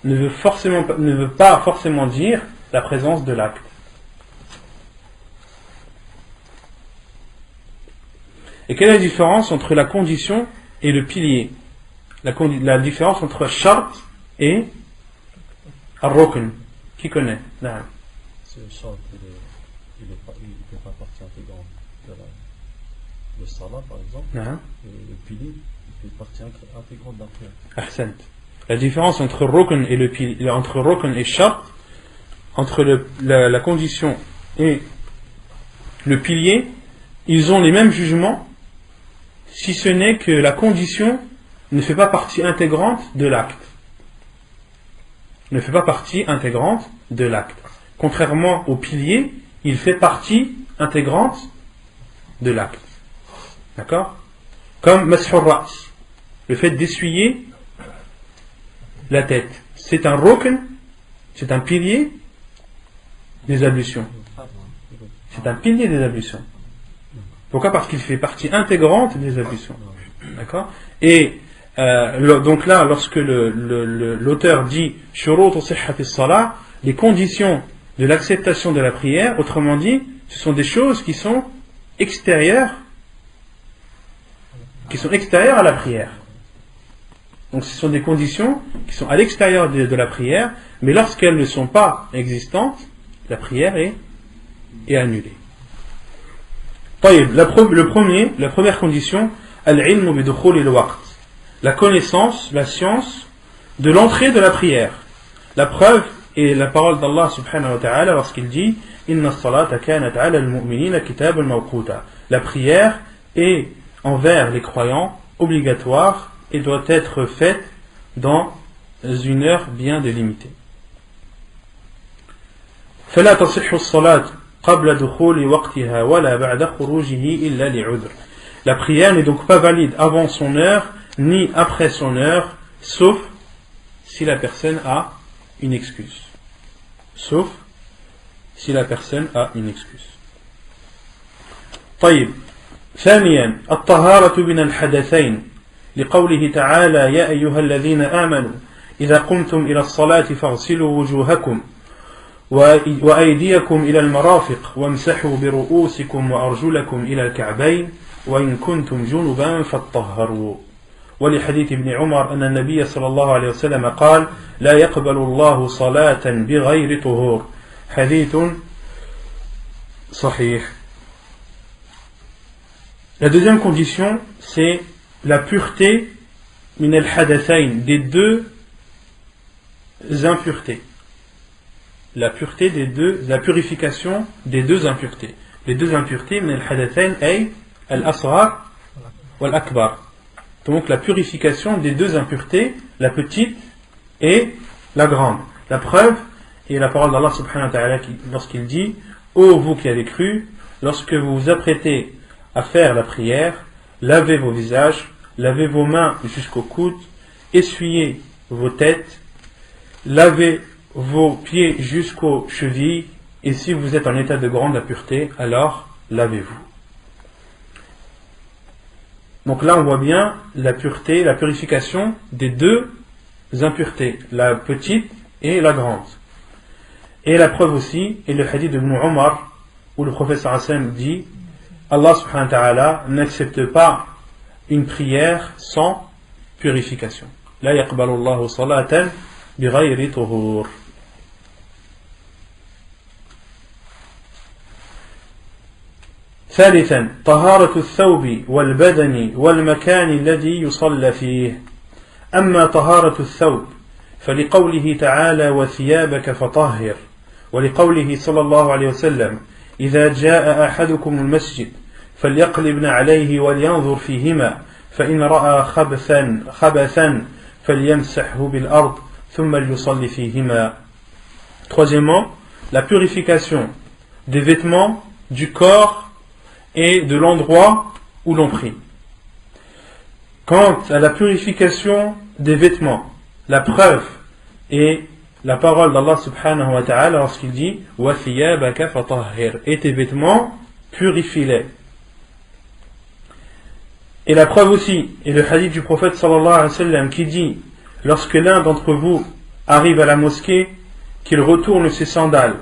ne veut pas forcément dire la présence de l'acte. Et quelle est la différence entre la condition et le pilier? La différence entre shart et al-rukn. Qui connaît? Non. C'est le shart, il ne fait pas partie intégrante de salat par exemple. Non. Et le pilier, il fait partie intégrante d'un prière. Ahsant. La différence entre rukn et entre rukn et shart, entre la condition et le pilier, ils ont les mêmes jugements, si ce n'est que la condition ne fait pas partie intégrante de l'acte. Ne fait pas partie intégrante de l'acte. Contrairement au pilier, il fait partie intégrante de l'acte. D'accord? Comme mashur ra's, le fait d'essuyer la tête. C'est un rukn, c'est un pilier des ablutions. C'est un pilier des ablutions. Pourquoi? Parce qu'il fait partie intégrante des ablutions. D'accord? Et donc là, lorsque l'auteur dit shurut sihhati as-salah, les conditions de l'acceptation de la prière, autrement dit, ce sont des choses qui sont extérieures à la prière. Donc ce sont des conditions qui sont à l'extérieur de la prière, mais lorsqu'elles ne sont pas existantes, la prière est annulée. La première condition, al-ilmu bidukhul al-waqt, la connaissance, la science de l'entrée de la prière. La preuve est la parole d'Allah subhanahu wa ta'ala lorsqu'il dit inna as-salata kanat 'ala al-mu'minina kitaban mawquta. La prière est envers les croyants obligatoire et doit être faite dans une heure bien délimitée. فلا تصح الصلاة قبل دخول وقتها ولا بعد خروجه إلا لعذر. La prière n'est donc pas valide avant son heure ni après son heure, sauf si la personne a une excuse. Sauf si la personne a une excuse. طيب. ثانيا الطهارة من الحدثين لقوله تعالى يا أيها الذين آمنوا إذا قمتم إلى الصلاة فاغسلوا وجوهكم وأيديكم إلى المرافق وامسحوا برؤوسكم وأرجلكم إلى الكعبين وإن كنتم جنبا فاطهروا. ولحديث ابن عمر أن النبي صلى الله عليه وسلم قال لا يقبل الله صلاة بغير طهور. حديث صحيح. La deuxième condition, c'est la pureté min al-hadathayn, des deux impuretés. La purification des deux impuretés. Les deux impuretés, min al-hadathayn ay al-asghar wal-akbar. Donc la purification des deux impuretés, la petite et la grande. La preuve est la parole d'Allah subhanahu wa ta'ala lorsqu'il dit ô vous qui avez cru, lorsque vous vous apprêtez à faire la prière, lavez vos visages, lavez vos mains jusqu'aux coudes, essuyez vos têtes, lavez vos pieds jusqu'aux chevilles, et si vous êtes en état de grande impureté, alors lavez-vous. Donc là on voit bien la pureté, la purification des deux impuretés, la petite et la grande. Et la preuve aussi est le hadith de Ibn Umar, où le prophète sallallahu alayhi wa sallam dit Allah subhanahu wa ta'ala n'accepte pas une prière sans purification. La yaqbalu Allahu salatan bighayri tuhur. ثالثا طهارة الثوب والبدن والمكان الذي يصلى فيه. أما طهارة الثوب فلقوله تعالى وثيابك فطهر، ولقوله صلى الله عليه وسلم إذا جاء أحدكم المسجد فليقلبن عليه ولينظر فيهما فإن رأى خبثا فليمسحه بالأرض ثم ليصلي فيهما. Troisièmement, la purification des vêtements, du corps et de l'endroit où l'on prie. Quant à la purification des vêtements, la preuve est la parole d'Allah subhanahu wa ta'ala lorsqu'il dit wa thiyabaka fatahhir, et tes vêtements purifie-les. Et la preuve aussi est le hadith du prophète sallallahu alayhi wa sallam qui dit lorsque l'un d'entre vous arrive à la mosquée, qu'il retourne ses sandales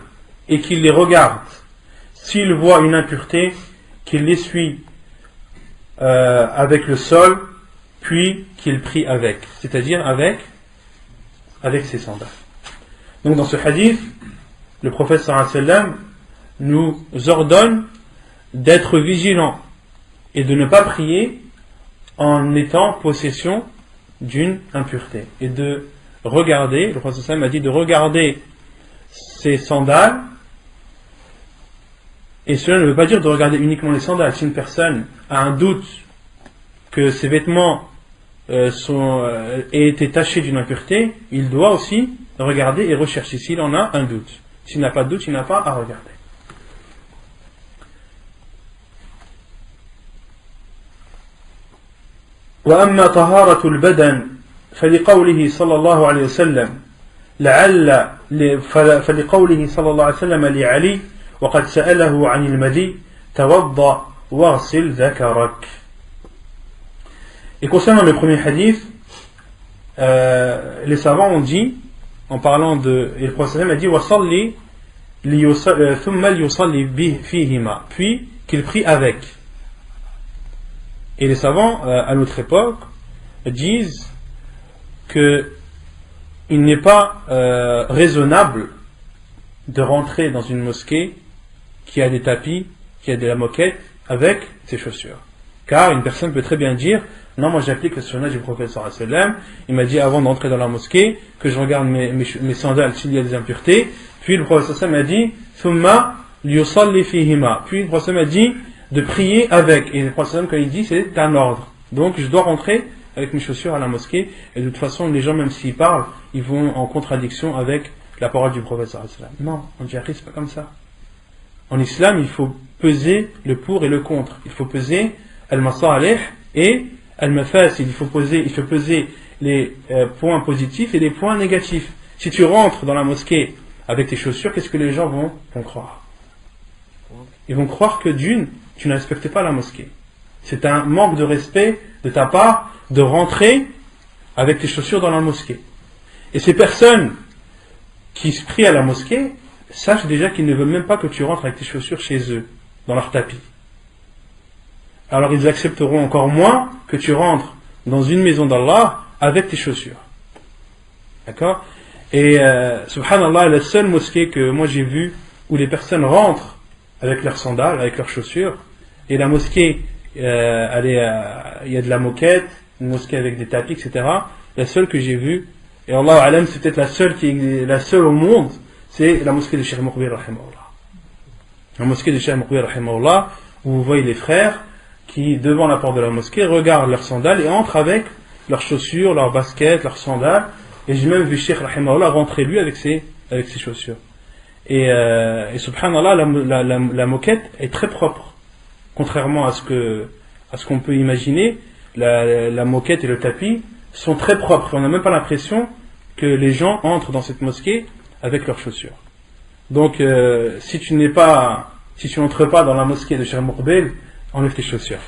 et qu'il les regarde, s'il voit une impureté, qu'il l'essuie avec le sol, puis qu'il prie avec, c'est-à-dire avec ses sandales. Donc dans ce hadith, le prophète sallallahu alayhi wa sallam nous ordonne d'être vigilants et de ne pas prier en étant possession d'une impureté. Et de regarder, le prophète sallam a dit de regarder ses sandales, et cela ne veut pas dire de regarder uniquement les sandales. Si une personne a un doute que ses vêtements aient été tachés d'une impureté, il doit aussi regarder et rechercher s'il en a un doute. S'il n'a pas de doute, il n'a pas à regarder. وأما طهارة البدن فلقوله صلى الله عليه وسلم فلقوله صلى الله عليه وسلم لعلي وقد سأله عن المذي توضأ واغسل ذكرك. Et concernant le premier hadith, les savants ont dit, en parlant de, et le prophète a dit وصلي ثم ليصلي فيهما, puis qu'il prie avec. Et les savants à notre époque disent que il n'est pas raisonnable de rentrer dans une mosquée qui a des tapis, qui a de la moquette avec ses chaussures. Car une personne peut très bien dire non, moi j'applique le sunnah du prophète sallallahu alayhi wa sallam, il m'a dit avant d'entrer dans la mosquée que je regarde mes sandales s'il y a des impuretés, puis le prophète sallallahu alayhi wa sallam a dit thumma liyusalli fihima, puis le prophète sallallahu alayhi wa sallam a dit de prier avec, et le prophète sallallahu alayhi wa sallam quand il dit c'est un ordre, donc je dois rentrer avec mes chaussures à la mosquée, et de toute façon les gens même s'ils parlent ils vont en contradiction avec la parole du prophète sallallahu alayhi wa sallam. Non, on dit c'est pas comme ça. En islam il faut peser le pour et le contre, il faut peser al-masalih et al-mafasid, il faut peser les points positifs et les points négatifs. Si tu rentres dans la mosquée avec tes chaussures, qu'est-ce que les gens vont croire? Ils vont croire que d'une, tu ne respectes pas la mosquée. C'est un manque de respect de ta part de rentrer avec tes chaussures dans la mosquée. Et ces personnes qui se prient à la mosquée, sachent déjà qu'ils ne veulent même pas que tu rentres avec tes chaussures chez eux, dans leur tapis. Alors ils accepteront encore moins que tu rentres dans une maison d'Allah avec tes chaussures. D'accord? Et subhanallah, la seule mosquée que moi j'ai vue où les personnes rentrent avec leurs sandales, avec leurs chaussures, et la mosquée, il y a de la moquette, une mosquée avec des tapis, etc. La seule que j'ai vue, et Allah alam, c'est peut-être la seule au monde, c'est la mosquée de Cheikh Moukbir rahimahullah. La mosquée de Cheikh Moukbir rahimahullah, où vous voyez les frères qui, devant la porte de la mosquée, regardent leurs sandales et entrent avec leurs chaussures, leurs baskets, leurs sandales. Et j'ai même vu Cheikh rahimahullah rentrer lui avec ses chaussures. Et subhanallah, la moquette est très propre. Contrairement à ce qu'on peut imaginer, la moquette et le tapis sont très propres. On n'a même pas l'impression que les gens entrent dans cette mosquée avec leurs chaussures. Donc, si tu n'entres pas dans la mosquée de Cheikh Moukbir, enlève tes chaussures.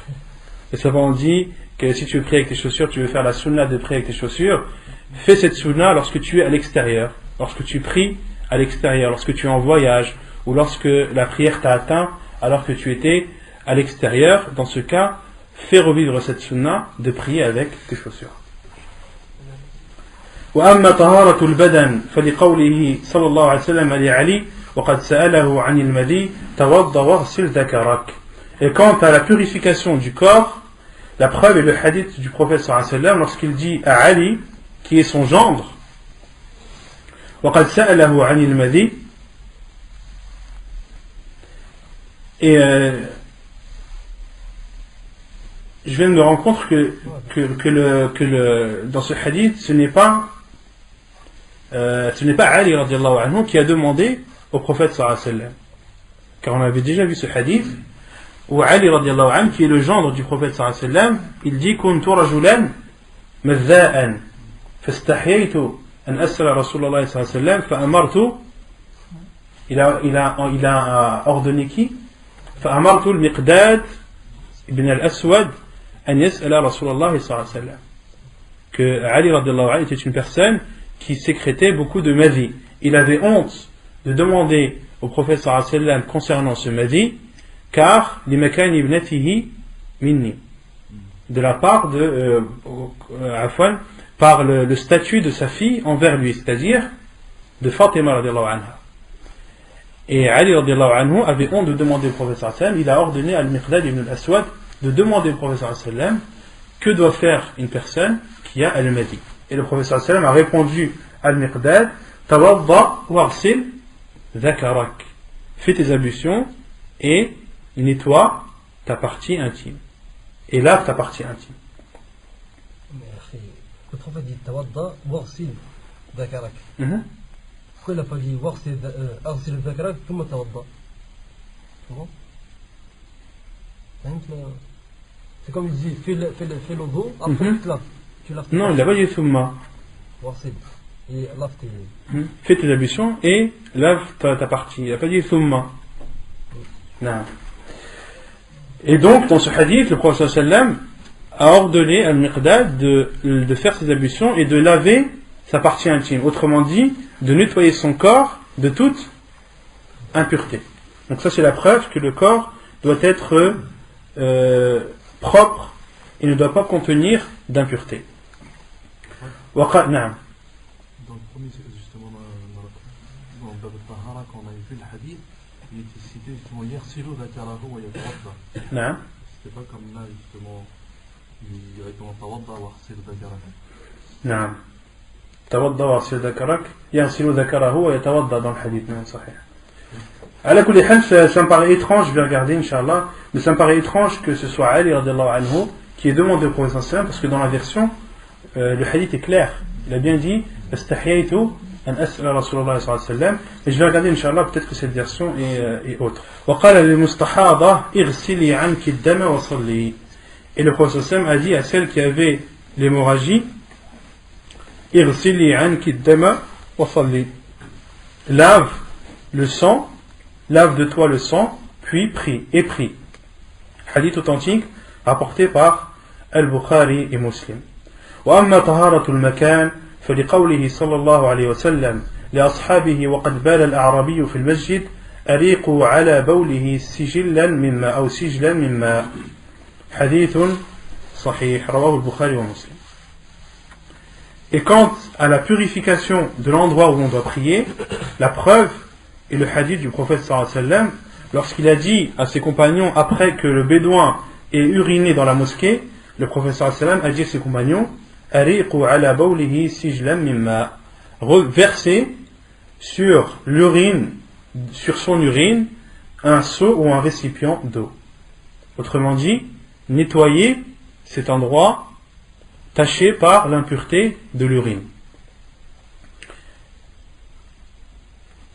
Et ça on dit que si tu veux prier avec tes chaussures, tu veux faire la sunna de prier avec tes chaussures, fais cette sunna lorsque tu es à l'extérieur, lorsque tu pries à l'extérieur, lorsque tu es en voyage, ou lorsque la prière t'a atteint alors que tu étais à l'extérieur. Dans ce cas, fais revivre cette sunna de prier avec tes chaussures. وأما طهارة البدن فلقوله صلى الله عليه وسلم لعلي وقد سأله عن المذي توضأ واغسل ذكرك. Et quant à la purification du corps, la preuve est le hadith du prophète sallallahu alayhi wa sallam lorsqu'il dit à Ali, qui est son gendre, وقد سأله عن المذي, et je viens de me rendre compte que dans ce hadith, ce n'est pas Ali radiallahu anhu qui a demandé au prophète sallallahu alayhi wa sallam, car on avait déjà vu ce hadith où Ali radiallahu anhu, qui est le gendre du prophète sallallahu alayhi wa sallam, il dit kuntu rajulan madha'an fastahyaytu an as'ala Rasulullah sallallahu alayhi wa sallam fa'amartu, il a ordonné qui? Fa'amartu al-Miqdad ibn al-Aswad an yas'ala Rasulullah sallallahu alayhi wa sallam, que Ali radiallahu anhu était une personne qui sécrétait beaucoup de madhi. Il avait honte de demander au prophète sallallahu alayhi wa sallam concernant ce madhi, car limakan ibnatihi minni, de la part de par le statut de sa fille envers lui, c'est-à-dire de Fatima radiallahu anha. Et Ali radiallahu anhu avait honte de demander au prophète sallallahu alayhi wa sallam. Il a ordonné à al-Miqdad ibn al-Aswad de demander au prophète sallallahu alayhi wa sallam que doit faire une personne qui a al-madi. Et le professeur sallam a répondu à al-Miqdad, tawadda warsil dhakarak. Fais tes ablutions et nettoie ta partie intime. Et lave ta partie intime. Mais le prophète dit tawadda warsil dhakarak. Pourquoi il n'a pas dit warsil dhakarak thumma tawadda? C'est comme il dit, fais le dos, après tu laves. Non, il n'a pas dit thumma. Et lave tes... Fais tes ablutions et lave ta partie. Il n'a pas dit thumma. Non. Et donc, dans ce hadith, le prophète sallam a ordonné à Al-Miqdad de faire ses ablutions et de laver sa partie intime. Autrement dit, de nettoyer son corps de toute impureté. Donc ça, c'est la preuve que le corps doit être propre et ne doit pas contenir d'impureté. Dans le premier, justement, dans Bab al-Tahara, quand on avait vu le hadith, il était cité justement Yersilu dhakarahu wa yatawadda. C'était pas comme là, justement, il répond tawadda wa yersilu dhakarahu. Tawadda wa yersilu dhakarak, yersilu dhakarahu wa yatawadda dans le hadith, non, sahih. Ala kulli hal, ça me paraît étrange, je vais regarder, Inch'Allah, mais ça me paraît étrange que ce soit Ali radiallahu anhu qui ait demandé au prophète sallam, parce que dans la version, le hadith est clair. Il a bien dit Astahyaytu an as'ala Rasulullah sallallahu alayhi wa sallam. Et je vais regarder, Inch'Allah, peut-être que cette version est autre. وقال للمستحاضة اغسلي عنك الدم وصلي. Et le prophète sallam a dit à celle qui avait l'hémorragie اغسلي عنك الدم وصلي. Lave le sang, lave de toi le sang, puis prie, et prie. Hadith authentique rapporté par Al-Bukhari et Muslim. وأما طهارة المكان فلقوله صلى الله عليه وسلم لأصحابه وقد بال الأعرابي في المسجد أريقوا على بوله سجلا من ماء أو سجلا من ماء. حديث صحيح رواه البخاري ومسلم. Et quant à la purification de l'endroit où on doit prier, la preuve est le hadith du prophète sallallahu alayhi wa sallam lorsqu'il a dit à ses compagnons après que le bédouin ait uriné dans la mosquée, le prophète sallallahu alayhi wa sallam a dit à ses compagnons Ariqu ala bawlihi sijlan mimma, verser sur l'urine, sur son urine, un seau ou un récipient d'eau. Autrement dit, nettoyer cet endroit taché par l'impureté de l'urine.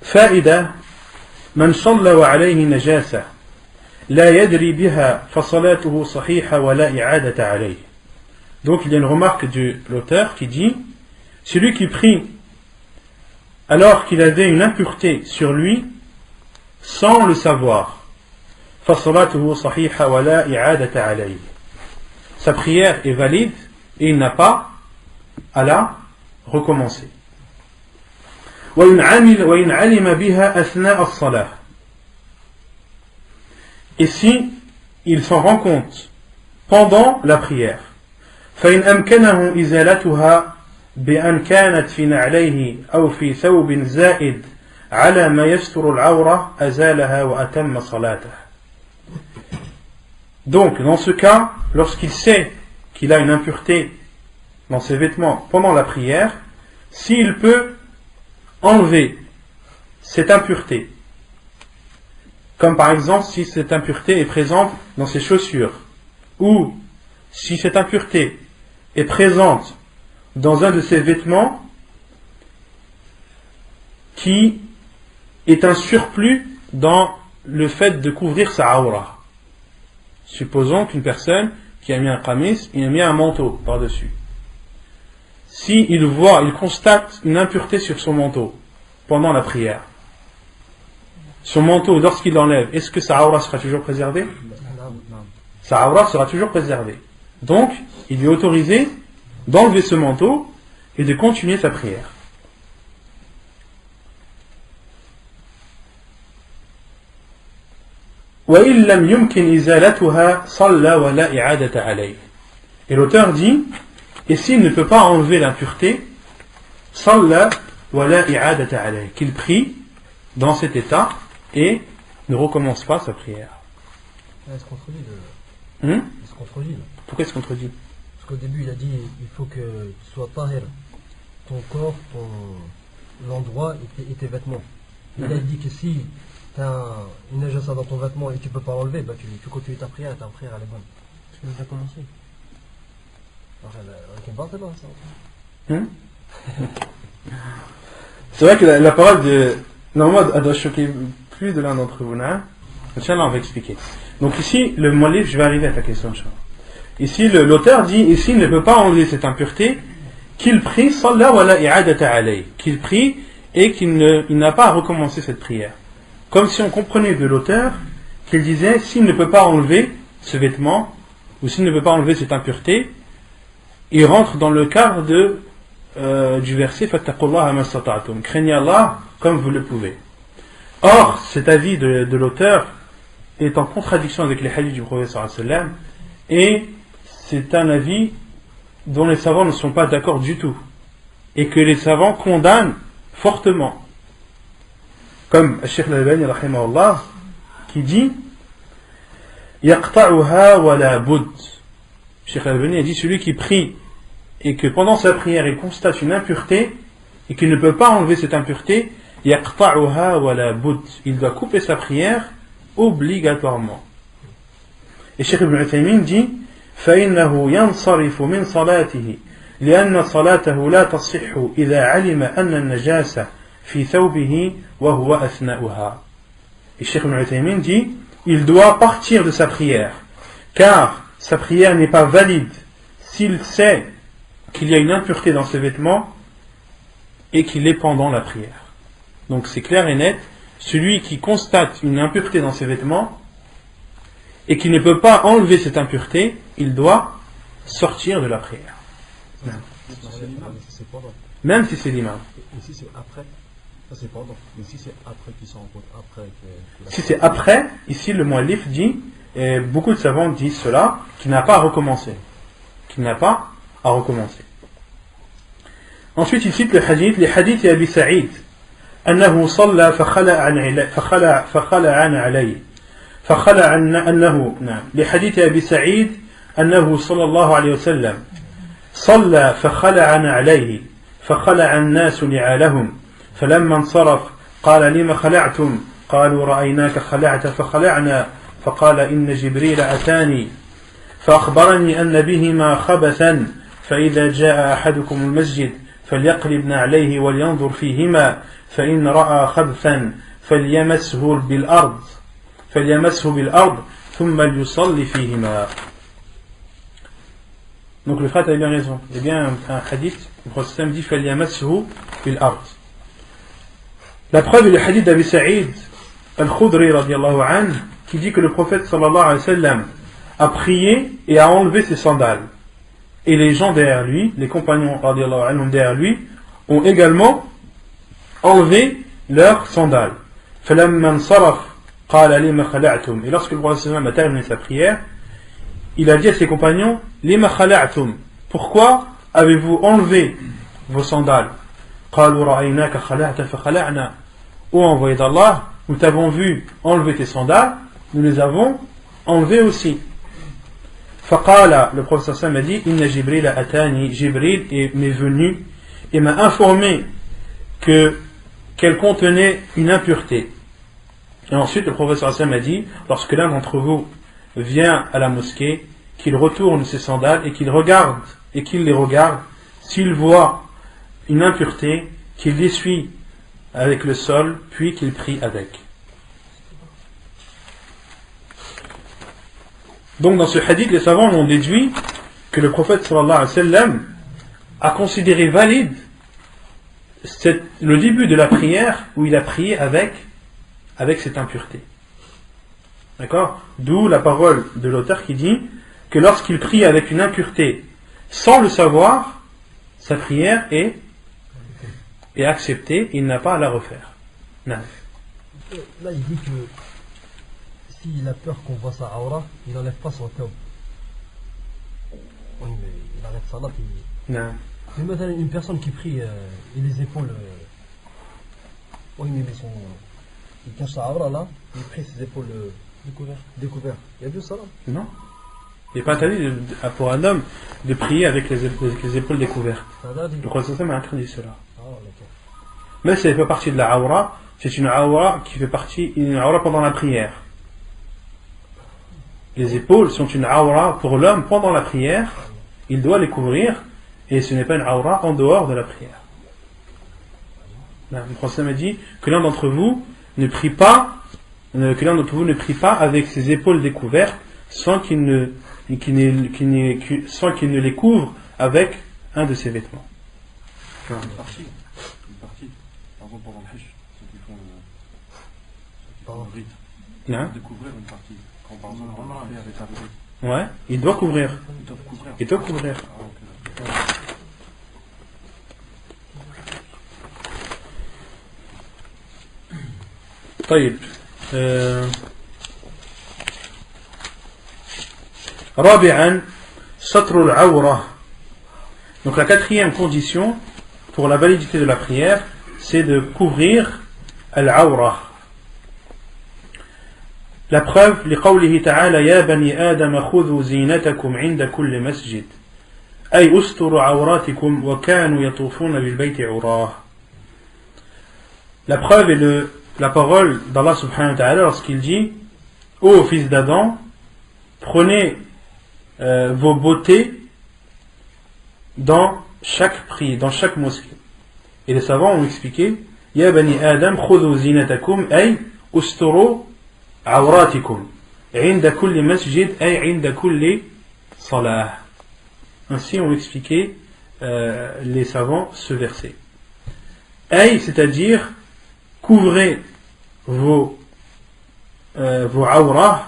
Faïda, man salla wa alayhi najasa, la yadri biha fa salatuhu sahiha wa la i'adata alayhi. Donc il y a une remarque de l'auteur qui dit celui qui prie alors qu'il avait une impureté sur lui sans le savoir, fa salatuhu sahiha wa la i'adata alayhi. Sa prière est valide et il n'a pas à la recommencer. وإن علم بها أثناء الصلاة. Et si il s'en rend compte pendant la prière, فإن أمكنه إزالتها بأن كانت في نعليه أو في ثوب زائد على ما يستر العورة أزالها وأتم صلاته. Donc dans ce cas, lorsqu'il sait qu'il a une impureté dans ses vêtements pendant la prière, s'il peut enlever cette impureté, comme par exemple si cette impureté est présente dans ses chaussures, ou si cette impureté est présente dans un de ses vêtements qui est un surplus dans le fait de couvrir sa aura. Supposons qu'une personne qui a mis un qamis, il a mis un manteau par-dessus. Si il constate une impureté sur son manteau pendant la prière, son manteau, lorsqu'il l'enlève, est-ce que sa aura sera toujours préservée? Sa aura sera toujours préservée. Donc, il lui est autorisé d'enlever ce manteau et de continuer sa prière. وَإِن لَمْ يُمْكِنْ إِزَالَتُهَا صَلَّى وَلَا إِعَادَةَ عَلَيْهِ. Et l'auteur dit, et s'il ne peut pas enlever l'impureté, صَلَّى وَلَا إِعَادَةَ عَلَيْهِ, qu'il prie dans cet état et ne recommence pas sa prière. Il se contredit. Pourquoi il se contredit? Parce qu'au début, il a dit il faut que tu sois tahir, ton corps, l'endroit et tes vêtements. Il a dit que si tu as une najasa dans ton vêtement et tu peux pas l'enlever, bah tu continues ta prière et ta prière elle est bonne. Tu nous as commencé. C'est vrai que la parole de normalement elle doit choquer plus de l'un d'entre vous, hein? Inch'Allah, on va expliquer. Donc ici, le muallif, je vais arriver à ta question, Inch'Allah. Ici, l'auteur dit, ici, il ne peut pas enlever cette impureté, qu'il prie, salla wa la i'adata alayh, qu'il prie et qu'il n'a pas à recommencer cette prière. Comme si on comprenait de l'auteur qu'il disait, s'il ne peut pas enlever ce vêtement, ou s'il ne peut pas enlever cette impureté, il rentre dans le cadre du verset fattaqullaha mastata'tum, craignez Allah comme vous le pouvez. Or, cet avis de l'auteur est en contradiction avec les hadiths du prophète sallallahu alayhi wa sallam, et c'est un avis dont les savants ne sont pas d'accord du tout, et que les savants condamnent fortement, comme Cheikh Al-Albani rahimahullah qui dit yaqta'uha wa la bud. Cheikh Al-Albani a dit celui qui prie et que pendant sa prière il constate une impureté et qu'il ne peut pas enlever cette impureté, yaqta'uha wa la bud, il doit couper sa prière obligatoirement. Et Cheikh Ibn Uthaymin dit فإنه ينصرف من صلاته لأن صلاته لا تصح إذا علم أن النجاسة في ثوبه وهو أثناؤها. Et Cheikh Ibn Uthaymin dit il doit partir de sa prière car sa prière n'est pas valide s'il sait qu'il y a une impureté dans ses vêtements et qu'il est pendant la prière. Donc c'est clair et net, celui qui constate une impureté dans ses vêtements et qui ne peut pas enlever cette impureté, il doit sortir de la prière. Même si c'est l'imam. Ici c'est après, ça c'est pendant. Mais si c'est après qui s'en rend compte, après. Si c'est après, ici le muallif dit, et beaucoup de savants disent cela, qu'il n'a pas à recommencer. Qu'il n'a pas à recommencer. Ensuite il cite le hadith, les hadiths Abi Sa'id, أنه صلى فخلع عليه. فخلع أنه نعم لحديث أبي سعيد أنه صلى الله عليه وسلم صلى فخلع عليه فخلع الناس نعالهم فلما انصرف قال لم خلعتم قالوا رأيناك خلعت فخلعنا فقال إن جبريل أتاني فأخبرني أن بهما خبثا فإذا جاء أحدكم المسجد فليقلب عليه ولينظر فيهما فإن رأى خبثا فليمسه بالأرض ثم ليصلي فيهما. Donc le frère a bien raison. Il y a bien un hadith, le prophète dit فليمسه بالأرض. La preuve est le hadith d'Abi Sa'id al-Khudri radiyallahu anhu qui dit que le prophète sallallahu alayhi wa sallam a prié et a enlevé ses sandales. Et les gens derrière lui, les compagnons radiyallahu anhum derrière lui, ont également enlevé leurs sandales. فلما انصرف قال لما خلعتم. Et lorsque le prophète sallallahu alayhi wa sallam a terminé sa prière, il a dit à ses compagnons لما خلعتم, pourquoi avez-vous enlevé vos sandales? قالوا رأيناك خلعت فخلعنا. Ô envoyé d'Allah, nous t'avons vu enlever tes sandales, nous les avons enlevées aussi. فقال, le prophète sallallahu alayhi wa sallam a dit إن جبريل أتاني, Jibril m'est venu et m'a informé qu'elle contenait une impureté. Et ensuite le prophète sallallahu alayhi wa sallam a dit lorsque l'un d'entre vous vient à la mosquée, qu'il retourne ses sandales et qu'il les regarde, s'il voit une impureté, qu'il l'essuie avec le sol, puis qu'il prie avec. Donc dans ce hadith, les savants ont déduit que le prophète sallallahu alayhi wa sallam a considéré valide le début de la prière où il a prié avec cette impureté. D'accord? D'où la parole de l'auteur qui dit que lorsqu'il prie avec une impureté sans le savoir, sa prière est acceptée, il n'a pas à la refaire. Non. Là il dit que s'il a peur qu'on voit sa aura, il n'enlève pas son thawb. Oui, mais il enlève sa nappe. Non. Mais maintenant une personne qui prie et les épaules, oui mais il cache sa aura là, il prie ses épaules découvertes. Il y a vu ça là? Non. Il n'est pas interdit pour un homme de prier avec les épaules découvertes. Le Prophète a interdit cela. Mais ça ne fait pas partie de la aura, c'est une aura qui fait partie d'une aura pendant la prière. Les épaules sont une aura pour l'homme pendant la prière, il doit les couvrir, et ce n'est pas une aura en dehors de la prière. Le Prophète a dit que l'un d'entre vous ne prie pas, avec ses épaules découvertes sans qu'il ne les couvre avec un de ses vêtements. Une partie. Par exemple, pendant le Hajj, ceux qui font le rite, découvrir une partie. Quand par exemple, la prière est arrivée. Ouais, il doit couvrir. Il doit couvrir. طيب رابعا ستر العورة. Donc la quatrième condition pour la validité de la prière, c'est de couvrir al-awra. La preuve, لقوله تعالى يا بني آدم خذوا زينتكم عند كل مسجد أي أستروا عوراتكم وكانوا يطوفون بالبيت عراه. La preuve est la parole d'Allah subhanahu wa ta'ala lorsqu'il dit ô fils d'Adam, prenez vos beautés dans chaque prière, dans chaque mosquée. Et les savants ont expliqué Ya bani Adam khudhu zinatakum ay usturu awratikum inda kulli masjid ay inda kulli salah. Ainsi ont expliqué les savants ce verset. Ay, c'est-à-dire couvrez vos awras.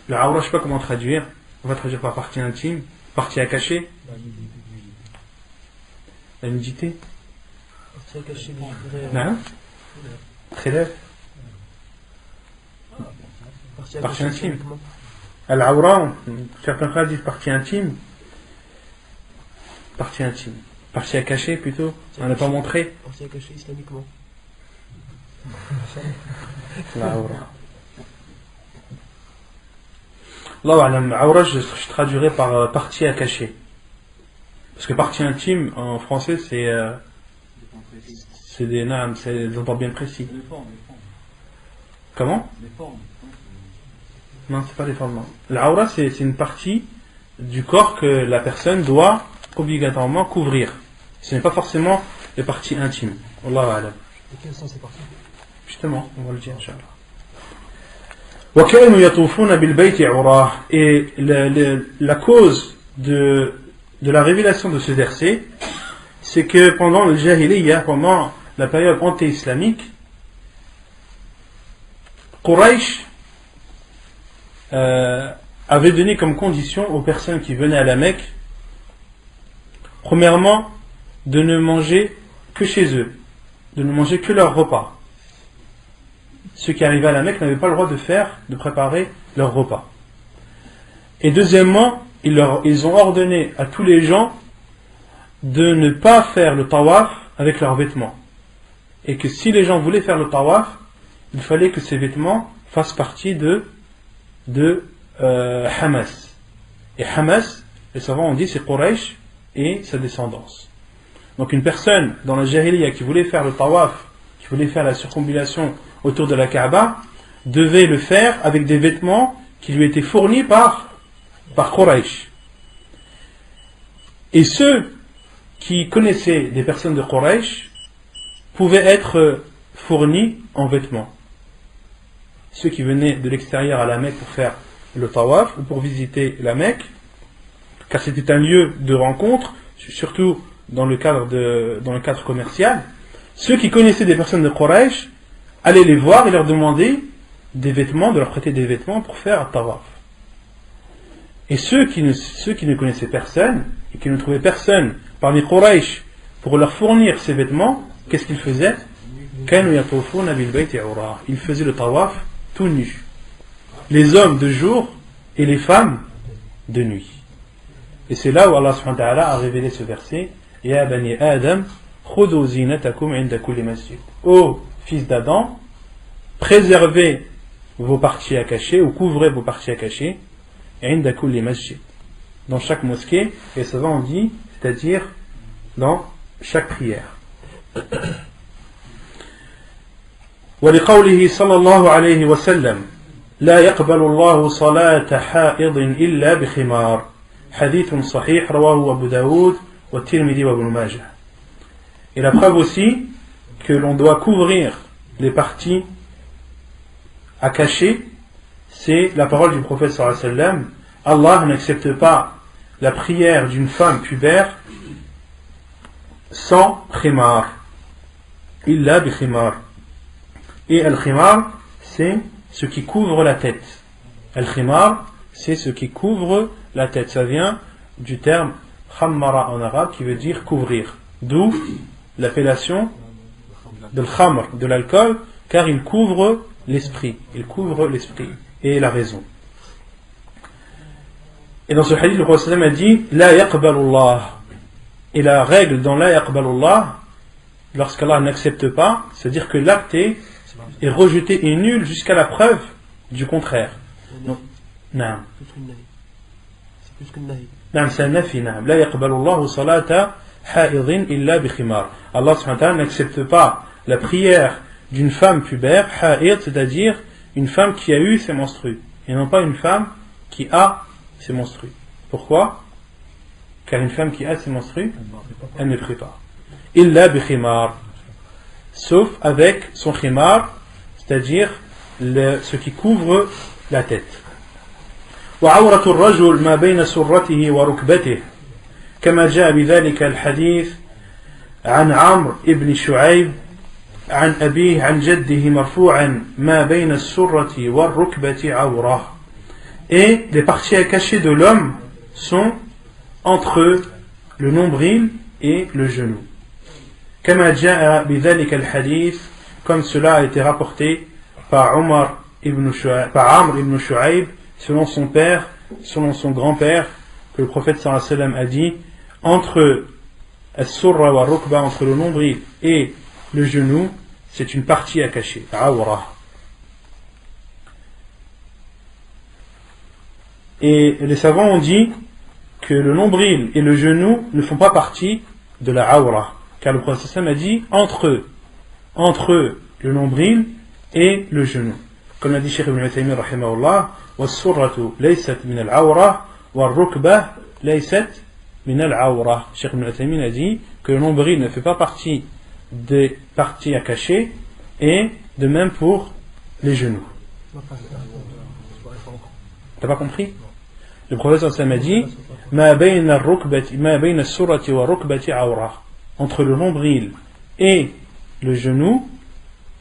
Le awra, je ne sais pas comment traduire. On va traduire par partie intime, partie à cacher. La nudité. Partie à cacher, Non. Khilaf. Partie intime. Al-awra, certains frères disent partie intime. Partie intime. Partie à cacher plutôt. On n'a pas montré. Partie à cacher islamiquement. L'awra. Awra, je traduirais par partie à cacher. Parce que partie intime, en français, c'est des endroits bien précis. Comment? Non, c'est pas des formes. L'awra, c'est une partie du corps que la personne doit obligatoirement couvrir. Ce n'est pas forcément les parties intimes. Wallahu a'lam. Et quelles sont ces parties? Justement, on va le dire, Inch'Allah. وَكَانُوا يَطُوفُونَ بِالْبَيْتِ عُرَاةً. Et la cause de la révélation de ce verset, c'est que pendant le Jahiliyyah, pendant la période anté-islamique, Quraysh avait donné comme condition aux personnes qui venaient à la Mecque, premièrement, de ne manger que chez eux, de ne manger que leur repas. Ceux qui arrivaient à la Mecque n'avaient pas le droit de préparer leur repas. Et deuxièmement, ils ont ordonné à tous les gens de ne pas faire le tawaf avec leurs vêtements. Et que si les gens voulaient faire le tawaf, il fallait que ces vêtements fassent partie de Hamas. Et Hamas, les savants ont dit, c'est Quraysh et sa descendance. Donc une personne dans la Jahiliya qui voulait faire le tawaf, qui voulait faire la circumambulation autour de la Kaaba, devait le faire avec des vêtements qui lui étaient fournis par Quraysh. Et ceux qui connaissaient des personnes de Quraysh pouvaient être fournis en vêtements. Ceux qui venaient de l'extérieur à la Mecque pour faire le tawaf ou pour visiter la Mecque, car c'était un lieu de rencontre, surtout dans le cadre commercial, ceux qui connaissaient des personnes de Quraysh allaient les voir et leur demander des vêtements, de leur prêter des vêtements pour faire un tawaf. Et ceux qui ne connaissaient personne et qui ne trouvaient personne parmi Quraysh pour leur fournir ces vêtements, qu'est-ce qu'ils faisaient? Ils faisaient le tawaf tout nus. Les hommes de jour et les femmes de nuit. Et c'est là où Allah subhanahu wa ta'ala a révélé ce verset. Ya bani Adam, khudhu zinatakum inda kulli masjid. Ô fils d'Adam, préservez vos parties à cacher ou couvrez vos parties à cacher inda kulli masjid. dans chaque mosquée, et ça va on dit, c'est-à-dire dans chaque prière. ولقوله صلى الله عليه وسلم لا يقبل الله صلاة حائض إلا بخمار حديث صحيح رواه أبو داود والترمذي وابن ماجه. Et la preuve aussi que l'on doit couvrir les parties à cacher, c'est la parole du prophète sallallahu alayhi wa sallam. Allah n'accepte pas la prière d'une femme pubère sans khimar, illa bi khimar. Et al-khimar, c'est ce qui couvre la tête. Al-khimar, c'est ce qui couvre la tête. Ça vient du terme khammara en arabe qui veut dire couvrir. D'où l'appellation de l'khamr, de l'alcool, car il couvre l'esprit. Il couvre l'esprit et la raison. Et dans ce hadith, le prophète a dit la yaqbalullah. Et la règle dans la yaqbalullah, lorsqu'Allah n'accepte pas, c'est-à-dire que l'acte est rejeté et nul jusqu'à la preuve du contraire. Donc, non. C'est plus qu'une nahi. Non, c'est un nafi. La yaqbalullahu salata ha'idhin illa bi khimar. Allah subhanahu wa ta'ala n'accepte pas la prière d'une femme pubère, ha'id, c'est-à-dire une femme qui a eu ses menstrues, et non pas une femme qui a ses menstrues. Pourquoi? Car une femme qui a ses menstrues, elle ne prie pas. Illa bi khimar. Sauf avec son khimar, c'est-à-dire ce qui couvre la tête. وعورة الرجل ما بين سرته وركبته كما جاء بذلك الحديث عن عمرو بن شعيب عن أبيه عن جده مرفوعا ما بين السرة والركبة عورة. Et les parties à cacher de l'homme sont entre le nombril et le genou. كما جاء بذلك الحديث, comme cela a été rapporté par Amr ibn Shu'aib, selon son père, selon son grand-père, que le prophète sallallahu alayhi wa sallam a dit, entre as-surra wa rukba, entre le nombril et le genou, c'est une partie à cacher, awra. Et les savants ont dit que le nombril et le genou ne font pas partie de la awra, car le prophète sallallahu alayhi wa sallam a dit entre le nombril et le genou. Comme l'a dit Cheikh Ibn Uthaymin rahimahullah, was-surratu laysat min al-awra war-rukbah laysat min al-awra. Cheikh Ibn Uthaymin a dit que le nombril ne fait pas partie des parties à cacher, et de même pour les genoux. T'as pas compris? Le prophète sallallahu alayhi wa sallam a dit ma bayna as-surrati war-rukbati awra. Entre le nombril et le genou,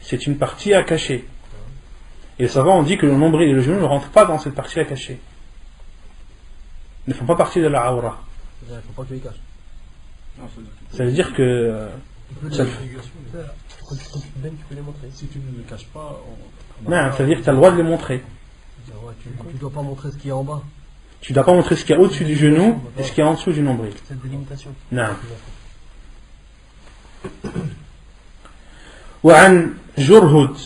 c'est une partie à cacher. Et les savants ont dit que le nombril et le genou ne rentrent pas dans cette partie à cacher. Ils ne font pas partie de la awra. Il ne faut pas qu'ils cachent. Ça veut dire que... Quand tu baignes, tu peux les montrer. Si tu ne les caches pas... Non, ça veut dire que tu as le droit de les montrer. Tu ne dois pas montrer ce qu'il y a en bas. Tu ne dois pas montrer ce qu'il y a au-dessus du genou et ce qu'il y a en dessous du nombril. C'est une délimitation. Non. وعن جرهد,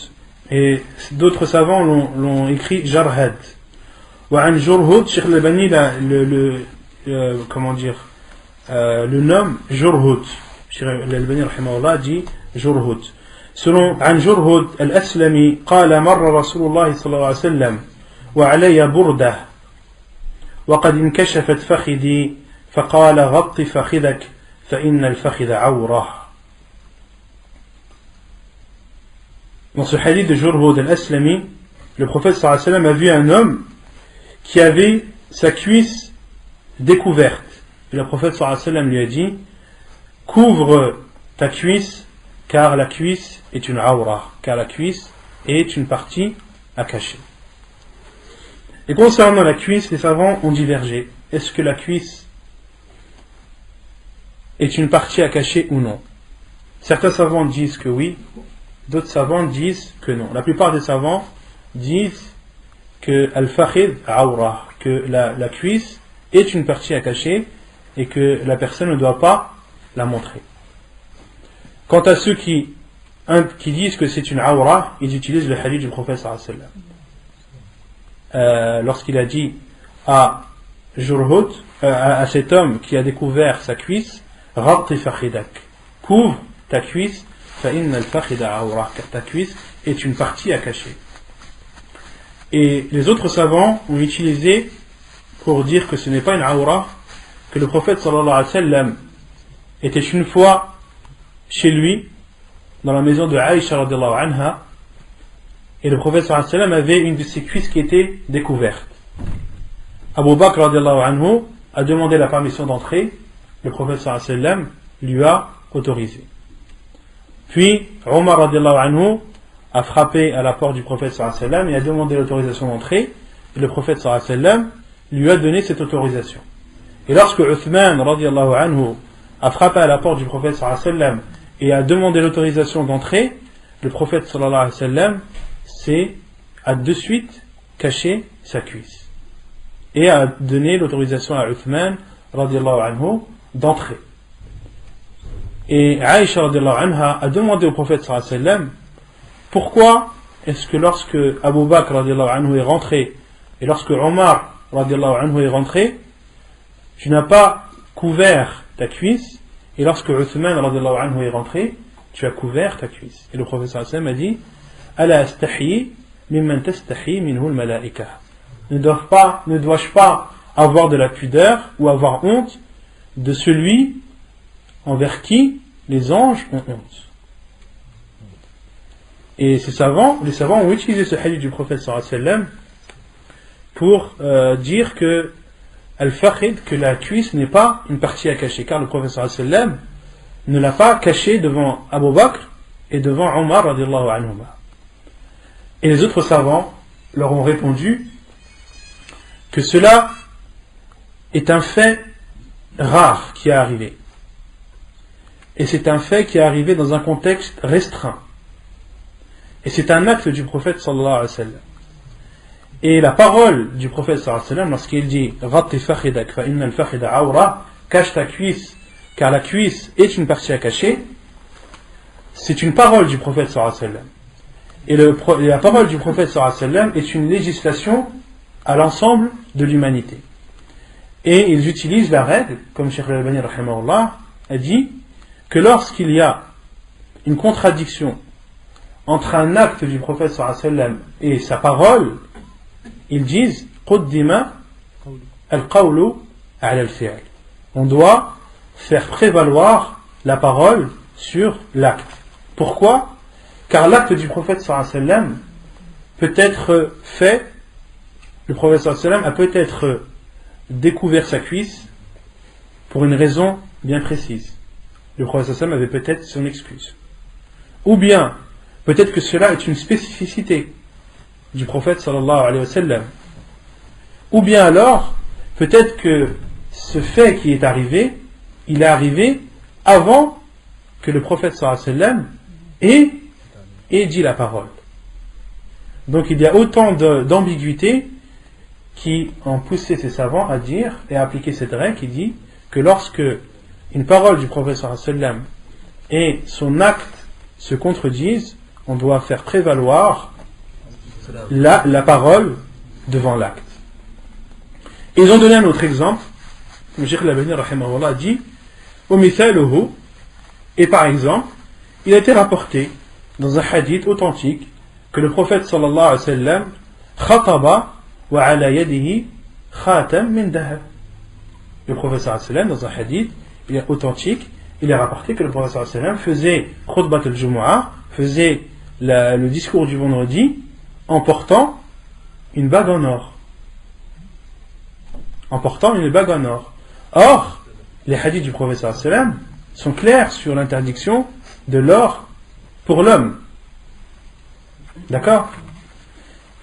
et d'autres savants l'ont écrit Jarhad. وعن جرهد, Cheikh Al-Albani le nomme Jurhud. Cheikh Al-Albani rahimahullah dit Jurhud. Selon عن جرهد الأسلمي قال مر رسول الله صلى الله عليه وسلم وعلي بردة وقد انكشفت فخذي فقال غط فخذك فإن الفخذ عورة. Dans ce hadith de Jurhud al-Aslami, le prophète sallallahu alayhi wa sallam a vu un homme qui avait sa cuisse découverte. Et le prophète sallallahu alayhi wa sallam lui a dit couvre ta cuisse, car la cuisse est une awra, car la cuisse est une partie à cacher. Et concernant la cuisse, les savants ont divergé. Est-ce que la cuisse est une partie à cacher ou non? Certains savants disent que oui, d'autres savants disent que non. La plupart des savants disent que al-fakhid awra, que la cuisse est une partie à cacher et que la personne ne doit pas la montrer. Quant à ceux qui disent que c'est une awra, ils utilisent le hadith du prophète sallallahu alayhi wa sallam. Lorsqu'il a dit à Jurhut, à cet homme qui a découvert sa cuisse, Ghatti fakhidak, couvre ta cuisse, fa inna al-fakhida awra, car ta cuisse est une partie à cacher. Et les autres savants ont utilisé pour dire que ce n'est pas une awra, que le prophète sallallahu alayhi wa sallam était une fois chez lui, dans la maison de Aïcha radiallahu anha, et le prophète sallallahu alayhi wa sallam avait une de ses cuisses qui était découverte. Abu Bakr radiallahu anhu a demandé la permission d'entrer, le prophète sallallahu alayhi wa sallam lui a autorisé. Puis Omar radiallahu anhu a frappé à la porte du prophète sallallahu alayhi wa sallam et a demandé l'autorisation d'entrer, et le prophète sallallahu alayhi wa sallam lui a donné cette autorisation. Et lorsque Uthman radiallahu anhu a frappé à la porte du prophète sallallahu alayhi wa sallam et a demandé l'autorisation d'entrer, le prophète sallallahu alayhi wa sallam a de suite caché sa cuisse et a donné l'autorisation à Uthman radiallahu anhu d'entrer. Et Aïcha radiallahu anha a demandé au prophète sallallahu alayhi wa sallam pourquoi est-ce que lorsque Abu Bakr radiallahu anhu est rentré et lorsque Omar radiallahu anhu est rentré, tu n'as pas couvert ta cuisse, et lorsque Uthman radiallahu anhu est rentré, tu as couvert ta cuisse. Et le prophète sallallahu alayhi wa sallam a dit Ala astahi mimman tastahi minhu al-malaika. Ne dois-je pas avoir de la pudeur ou avoir honte de celui envers qui les anges ont honte. Et les savants ont utilisé ce hadith du prophète sallallahu alayhi wa sallam pour dire que al-fakhid, que la cuisse n'est pas une partie à cacher, car le prophète sallallahu alayhi wa sallam ne l'a pas caché devant Abu Bakr et devant Omar radiallahu anhuma. Et les autres savants leur ont répondu que cela est un fait rare qui est arrivé. Et c'est un fait qui est arrivé dans un contexte restreint. Et c'est un acte du prophète sallallahu alayhi wa sallam. Et la parole du prophète sallallahu alayhi wa sallam, lorsqu'il dit Ghatti fakhidak fa inna al-fakhida awra, cache ta cuisse, car la cuisse est une partie à cacher, c'est une parole du prophète sallallahu alayhi wa sallam. Et la parole du prophète sallallahu alayhi wa sallam est une législation à l'ensemble de l'humanité. Et ils utilisent la règle, comme Cheikh al-Albani rahimahullah a dit, que lorsqu'il y a une contradiction entre un acte du prophète sallallahu alayhi wa sallam et sa parole, ils disent Quddima al-qawlu ala al-fi'l. On doit faire prévaloir la parole sur l'acte. Pourquoi? Car l'acte du prophète sallallahu alayhi wa sallam peut être fait, le prophète sallallahu alayhi wa sallam a peut-être découvert sa cuisse pour une raison bien précise. Le prophète sallallahu alayhi wa sallam avait peut-être son excuse. Ou bien, peut-être que cela est une spécificité du prophète sallallahu alayhi wa sallam. Ou bien alors, peut-être que ce fait qui est arrivé, il est arrivé avant que le prophète sallallahu alayhi wa sallam ait dit la parole. Donc il y a autant d'ambiguïtés qui ont poussé ces savants à dire et à appliquer cette règle qui dit que lorsque une parole du prophète sallallahu alayhi wa sallam et son acte se contredisent, on doit faire prévaloir la parole devant l'acte. Ils ont donné un autre exemple. Le Cheikh al-Albani rahimahullah a dit وَمِثَالُهُ, et par exemple, il a été rapporté dans un hadith authentique que le prophète sallallahu alayhi wa sallam khataba wa ala yadihi khatam min dahab. Le prophète sallallahu alayhi wa sallam, dans un hadith, il est authentique, il est rapporté que le prophète sallallahu alayhi wa sallam faisait khutbat al-jumu'ah, faisait le discours du vendredi en portant une bague en or. En portant une bague en or. Or, les hadiths du prophète sallallahu alayhi wa sallam sont clairs sur l'interdiction de l'or pour l'homme. D'accord?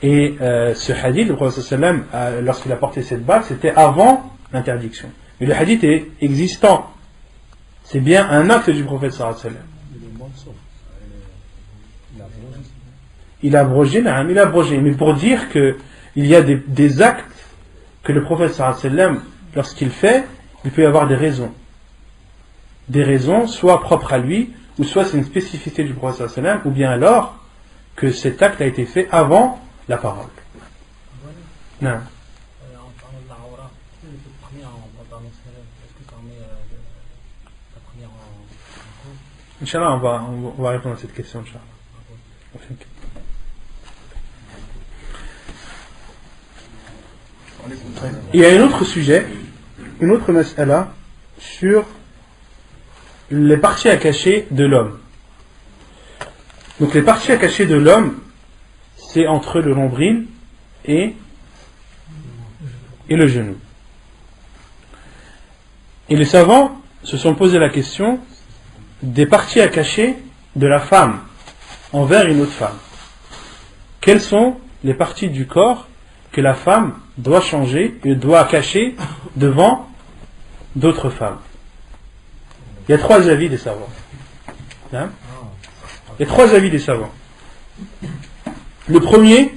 Et ce hadith, le prophète sallallahu alayhi wa sallam, lorsqu'il a porté cette bague, c'était avant l'interdiction. Mais le hadith est existant. C'est bien un acte du prophète sallallahu alayhi wa sallam. Il a abrogé, mais pour dire qu'il y a des actes que le prophète sallallahu alayhi wa sallam, lorsqu'il fait, il peut y avoir des raisons. Des raisons, soit propres à lui, ou soit c'est une spécificité du prophète sallallahu alayhi wa sallam, ou bien alors que cet acte a été fait avant la parole. Non. En parlant de la aura, Inch'Allah, on va répondre à cette question, Inch'Allah. Il y a un autre sujet, une autre mas'ala sur les parties à cacher de l'homme. Donc les parties à cacher de l'homme, c'est entre le nombril et le genou. Et les savants se sont posé la question des parties à cacher de la femme envers une autre femme. Quelles sont les parties du corps que la femme doit changer et doit cacher devant d'autres femmes? Il y a 3 avis des savants. Hein? Il y a 3 avis des savants. Le premier,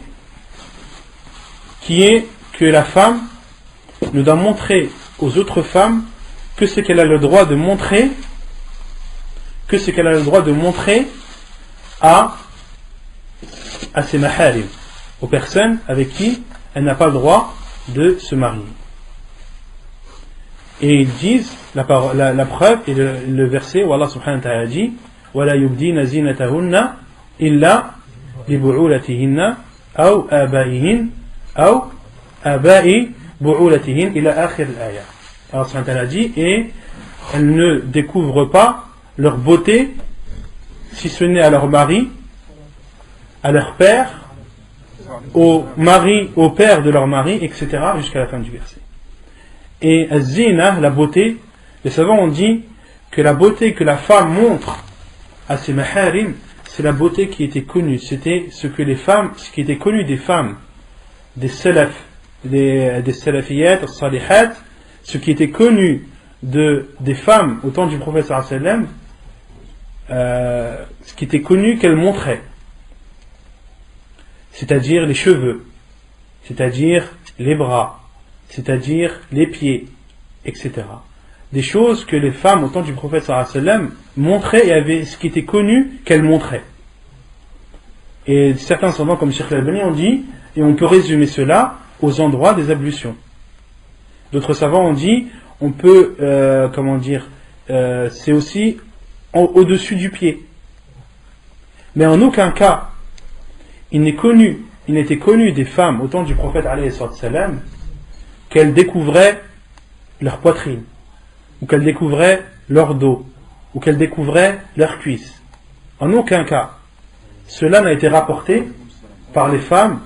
qui est que la femme ne doit montrer aux autres femmes que ce qu'elle a le droit de montrer, à ses maharim, aux personnes avec qui elle n'a pas le droit de se marier. Et ils disent, la preuve est le verset où Allah subhanahu wa ta'ala dit وَلَا يُبْدِينَ زِينَتَهُنَّ إِلَّا لِبُعُولَتِهِنَّ أَوْ آبَائِهِنَّ أَوْ آبَاءِ بُعُولَتِهِنَّ إِلَى آخِرِ الْآيَةِ. Allah subhanahu wa ta'ala dit, et elles ne découvrent pas leur beauté si ce n'est à leur mari, à leur père, au père de leur mari, etc., jusqu'à la fin du verset. Et az-zina, la beauté, les savants ont dit que la beauté que la femme montre à ses maharim, c'est la beauté qui était connue. C'était ce qui était connu des femmes, des salaf, des salafiyat, des salihat, ce qui était connu des femmes au temps du prophète sallallahu alayhi wa sallam, ce qui était connu qu'elles montraient, c'est-à-dire les cheveux, c'est-à-dire les bras, c'est-à-dire les pieds, etc. Des choses que les femmes au temps du prophète sallallahu alayhi wa sallam montraient et avaient ce qui était connu qu'elles montraient. Et certains savants comme Cheikh Al-Albani ont dit, et on peut résumer cela aux endroits des ablutions. D'autres savants ont dit, on peut, c'est aussi au-dessus du pied. Mais en aucun cas, il n'était connu des femmes au temps du prophète alayhi salam qu'elles découvraient leur poitrine, ou qu'elles découvraient leur dos, ou qu'elles découvraient leurs cuisses. En aucun cas, cela n'a été rapporté par les femmes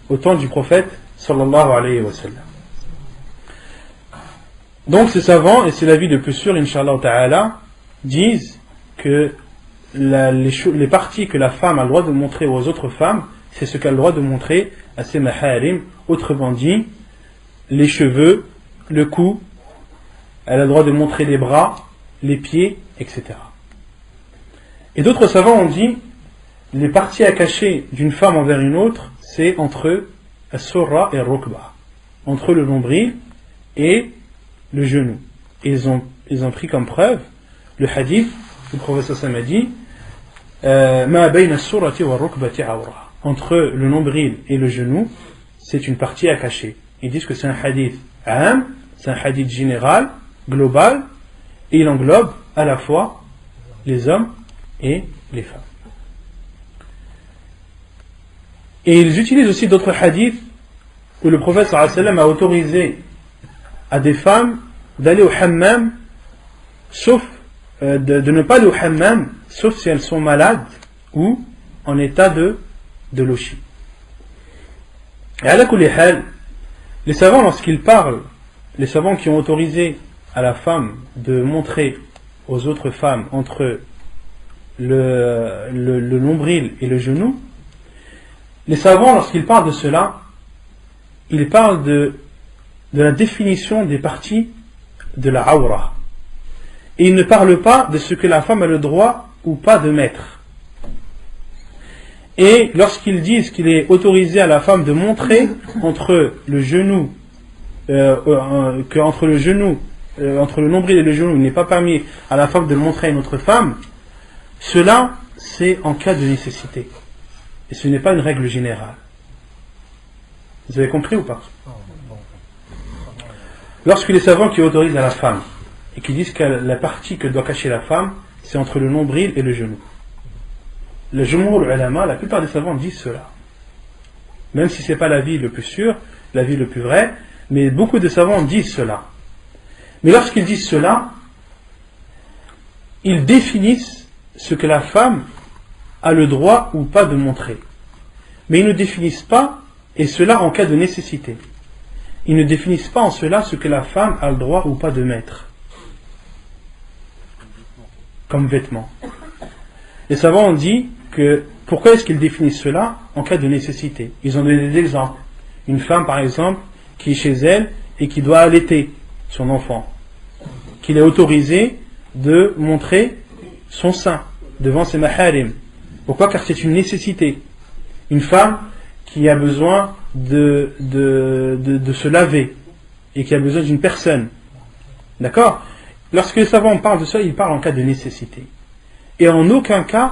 au temps du prophète sallallahu alayhi wa sallam. Donc ces savants, et c'est l'avis le plus sûr, Inch'Allah ta'ala, disent que les parties que la femme a le droit de montrer aux autres femmes, c'est ce qu'elle a le droit de montrer à ses maharim, autrement dit, les cheveux, le cou, elle a le droit de montrer les bras, les pieds, etc. Et d'autres savants ont dit, les parties à cacher d'une femme envers une autre, c'est entre as-surra et rukba, entre le nombril et le genou. Et ils ont pris comme preuve le hadith où le prophète sallam a dit ma bayna as-surrati wa rukbati awra, entre le nombril et le genou, c'est une partie à cacher. Ils disent que c'est un hadith am, c'est un hadith général, global, et il englobe à la fois les hommes et les femmes. Et ils utilisent aussi d'autres hadiths où le prophète sallallahu alayhi wa sallam a autorisé à des femmes d'aller au hammam, sauf de ne pas aller au hammam, sauf si elles sont malades ou en état de lochi. Et à la kulli hal, les savants, lorsqu'ils parlent, les savants qui ont autorisé à la femme de montrer aux autres femmes entre le nombril et le genou, les savants, lorsqu'ils parlent de cela, ils parlent de la définition des parties de la awra. Et ils ne parlent pas de ce que la femme a le droit ou pas de mettre. Et lorsqu'ils disent qu'il est autorisé à la femme de montrer entre le genou, entre le nombril et le genou, il n'est pas permis à la femme de le montrer à une autre femme, cela c'est en cas de nécessité. Et ce n'est pas une règle générale. Vous avez compris ou pas? Lorsque les savants qui autorisent à la femme et qui disent que la partie que doit cacher la femme, c'est entre le nombril et le genou. Le jumhur ulama, la plupart des savants disent cela. Même si ce n'est pas l'avis le plus sûr, l'avis le plus vrai, mais beaucoup de savants disent cela. Mais lorsqu'ils disent cela, ils définissent ce que la femme a le droit ou pas de montrer. Mais ils ne définissent pas, et cela en cas de nécessité. Ils ne définissent pas en cela ce que la femme a le droit ou pas de mettre comme vêtement. Les savants ont dit que pourquoi est-ce qu'ils définissent cela en cas de nécessité. Ils ont donné des exemples. Une femme par exemple qui est chez elle et qui doit allaiter son enfant, qu'il est autorisé de montrer son sein devant ses maharim. Pourquoi? Car c'est une nécessité. Une femme qui a besoin de se laver et qui a besoin d'une personne. D'accord? Lorsque les savants parlent de ça, ils parlent en cas de nécessité. Et en aucun cas,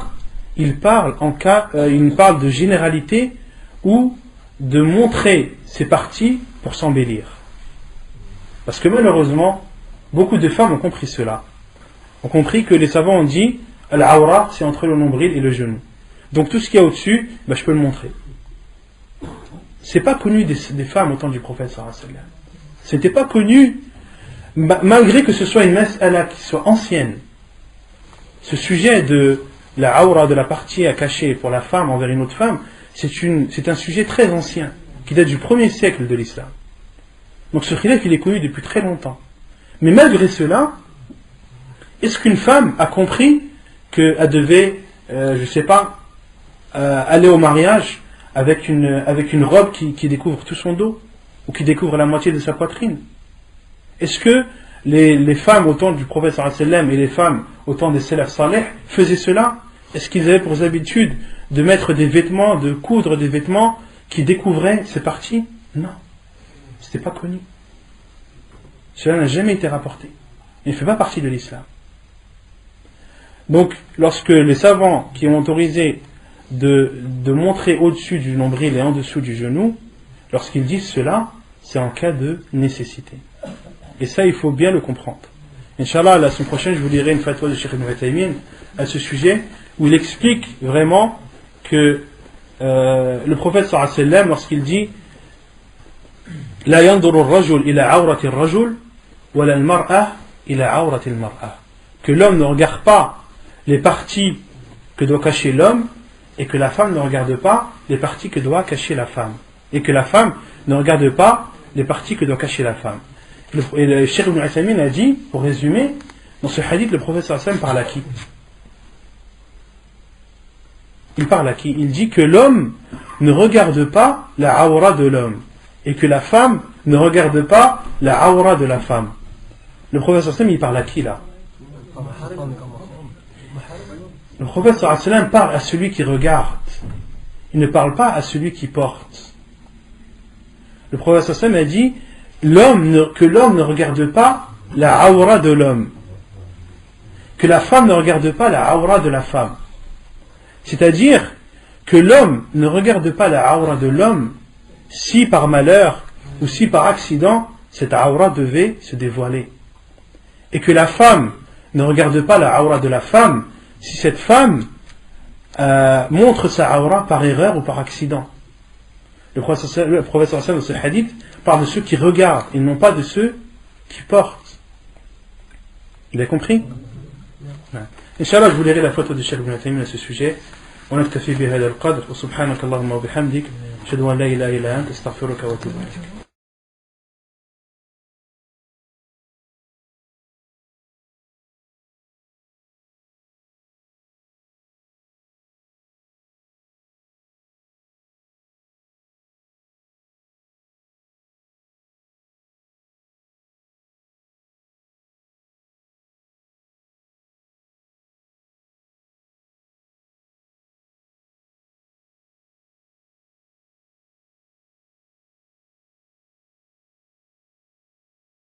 ils parlent de généralité ou de montrer ses parties pour s'embellir. Parce que malheureusement, beaucoup de femmes ont compris cela. Ont compris que les savants ont dit al-awra, c'est entre le nombril et le genou. Donc tout ce qu'il y a au-dessus, je peux le montrer. C'est pas connu des femmes au temps du prophète sallallahu alayhi wa sallam. C'était pas connu, malgré que ce soit une mas'ala qui soit ancienne. Ce sujet de la awra, de la partie à cacher pour la femme envers une autre femme, c'est un sujet très ancien, qui date du 1er siècle de l'islam. Donc ce khilaf, il est connu depuis très longtemps. Mais malgré cela, est-ce qu'une femme a compris qu'elle devait, aller au mariage avec une robe qui découvre tout son dos, ou qui découvre la moitié de sa poitrine? Est-ce que les femmes au temps du prophète sallallahu alayhi wa sallam et les femmes au temps des salaf salih faisaient cela? Est-ce qu'ils avaient pour habitude de mettre des vêtements, de coudre des vêtements qui découvraient ces parties? Non, c'était pas connu. Cela n'a jamais été rapporté. Il ne fait pas partie de l'islam. Donc, lorsque les savants qui ont autorisé de montrer au-dessus du nombril et en dessous du genou, lorsqu'ils disent cela, c'est en cas de nécessité. Et ça, il faut bien le comprendre. Inch'Allah, la semaine prochaine, je vous lirai une fatwa de Cheikh Ibn Uthaymin à ce sujet, où il explique vraiment que le prophète sallallahu alayhi wa sallam, lorsqu'il dit La yanduru ar-rajul ila awrati ar-rajul, wa la al-mar'a ila awrati al-mar'a. Que l'homme ne regarde pas les parties que doit cacher l'homme, et que la femme ne regarde pas les parties que doit cacher la femme. Et que la femme ne regarde pas les parties que doit cacher la femme. Et le Cheikh Ibn Uthaymin a dit, pour résumer, dans ce hadith, le prophète sallallahu alayhi wa sallam parle à qui? Il parle à qui? Il dit que l'homme ne regarde pas la awra de l'homme, et que la femme ne regarde pas la awra de la femme. Le prophète sallallahu alayhi wa sallam, il parle à qui là? Le prophète sallallahu alayhi wa sallam parle à celui qui regarde. Il ne parle pas à celui qui porte. Le prophète sallallahu alayhi wa sallam a dit que l'homme ne regarde pas la awra de l'homme, que la femme ne regarde pas la awra de la femme. C'est-à-dire que l'homme ne regarde pas la awra de l'homme si par malheur ou si par accident cette awra devait se dévoiler, et que la femme ne regarde pas la awra de la femme si cette femme montre sa awra par erreur ou par accident. Le prophète sallallahu alayhi wa sallam dans ce hadith parle de ceux qui regardent et non pas de ceux qui portent. Vous avez compris? Inch'Allah, je vous lirai la photo de Cheikh Ibn Uthaymin à ce sujet. ونكتفي بهذا القدر وسبحانك اللهم وبحمدك أشهد أن لا إله إلا أنت أستغفرك وأتوب إليك.